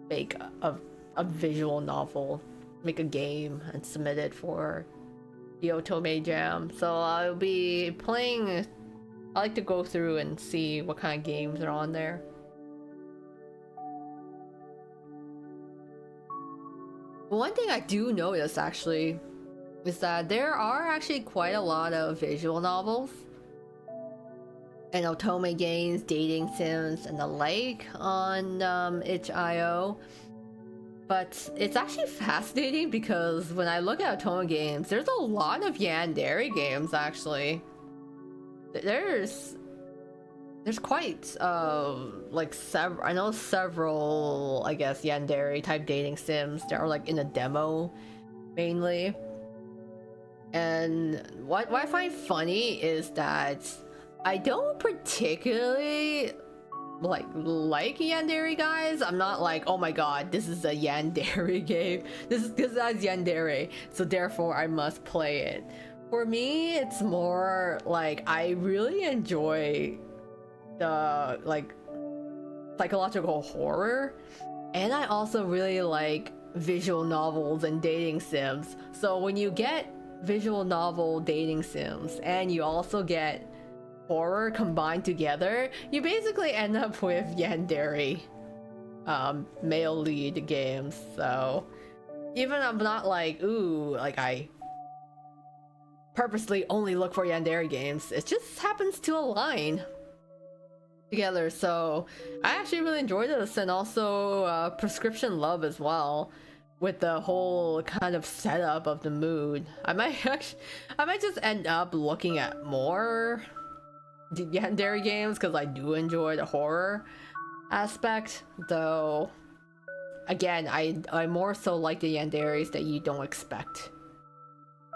make a visual novel, make a game, and submit it for the Otome Jam. So I'll be playing. I like to go through and see what kind of games are on there. One thing I do notice actually is that there are actually quite a lot of visual novels and Otome games, dating sims, and the like on itch.io. But it's actually fascinating because when I look at Otome games, there's a lot of yandere games actually. There's quite like several, I know several, I guess, yandere type dating sims that are like in a demo mainly. And what I find funny is that I don't particularly like yandere guys. I'm not like, oh my god, this is a yandere game, this is yandere, so therefore I must play it. For me, it's more like I really enjoy the like psychological horror, and I also really like visual novels and dating sims. So when you get visual novel dating sims and you also get horror combined together, you basically end up with yandere male lead games. So even I'm not like, ooh, like I purposely only look for yandere games, it just happens to align together. So I actually really enjoyed this, and also Prescription Love as well, with the whole kind of setup of the mood. I might just end up looking at more yandere games because I do enjoy the horror aspect, though again I more so like the yanderes that you don't expect,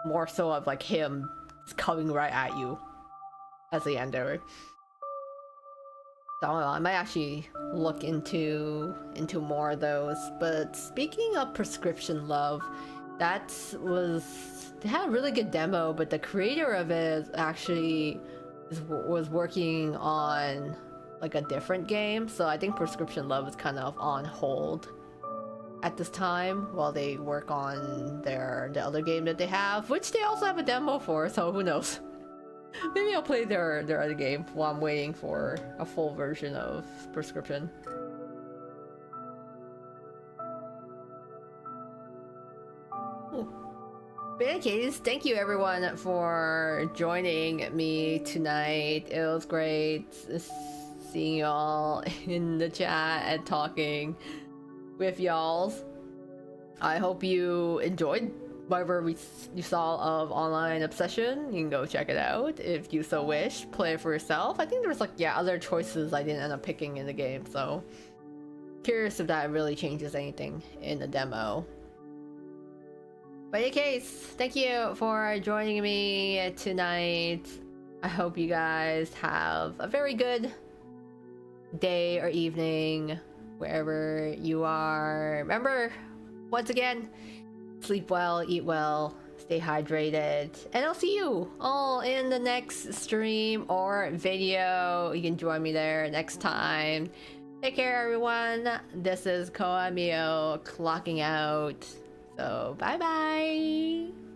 more so of like him coming right at you as a yandere. So I don't know, I might actually look into more of those. But speaking of Prescription Love, they had a really good demo, but the creator of it actually was working on like a different game, so I think Prescription Love is kind of on hold at this time while they work on the other game that they have, which they also have a demo for, so who knows. Maybe I'll play their other game while I'm waiting for a full version of Prescription. But in any case, thank you everyone for joining me tonight. It was great seeing y'all in the chat and talking with y'all. I hope you enjoyed whatever you saw of Online Obsession. You can go check it out if you so wish. Play it for yourself. I think there was like, yeah, other choices I didn't end up picking in the game, so curious if that really changes anything in the demo. But in any case, thank you for joining me tonight. I hope you guys have a very good day or evening wherever you are. Remember, once again, sleep well, eat well, stay hydrated, and I'll see you all in the next stream or video. You can join me there next time. Take care, everyone. This is Koa Miyo clocking out. So, bye-bye.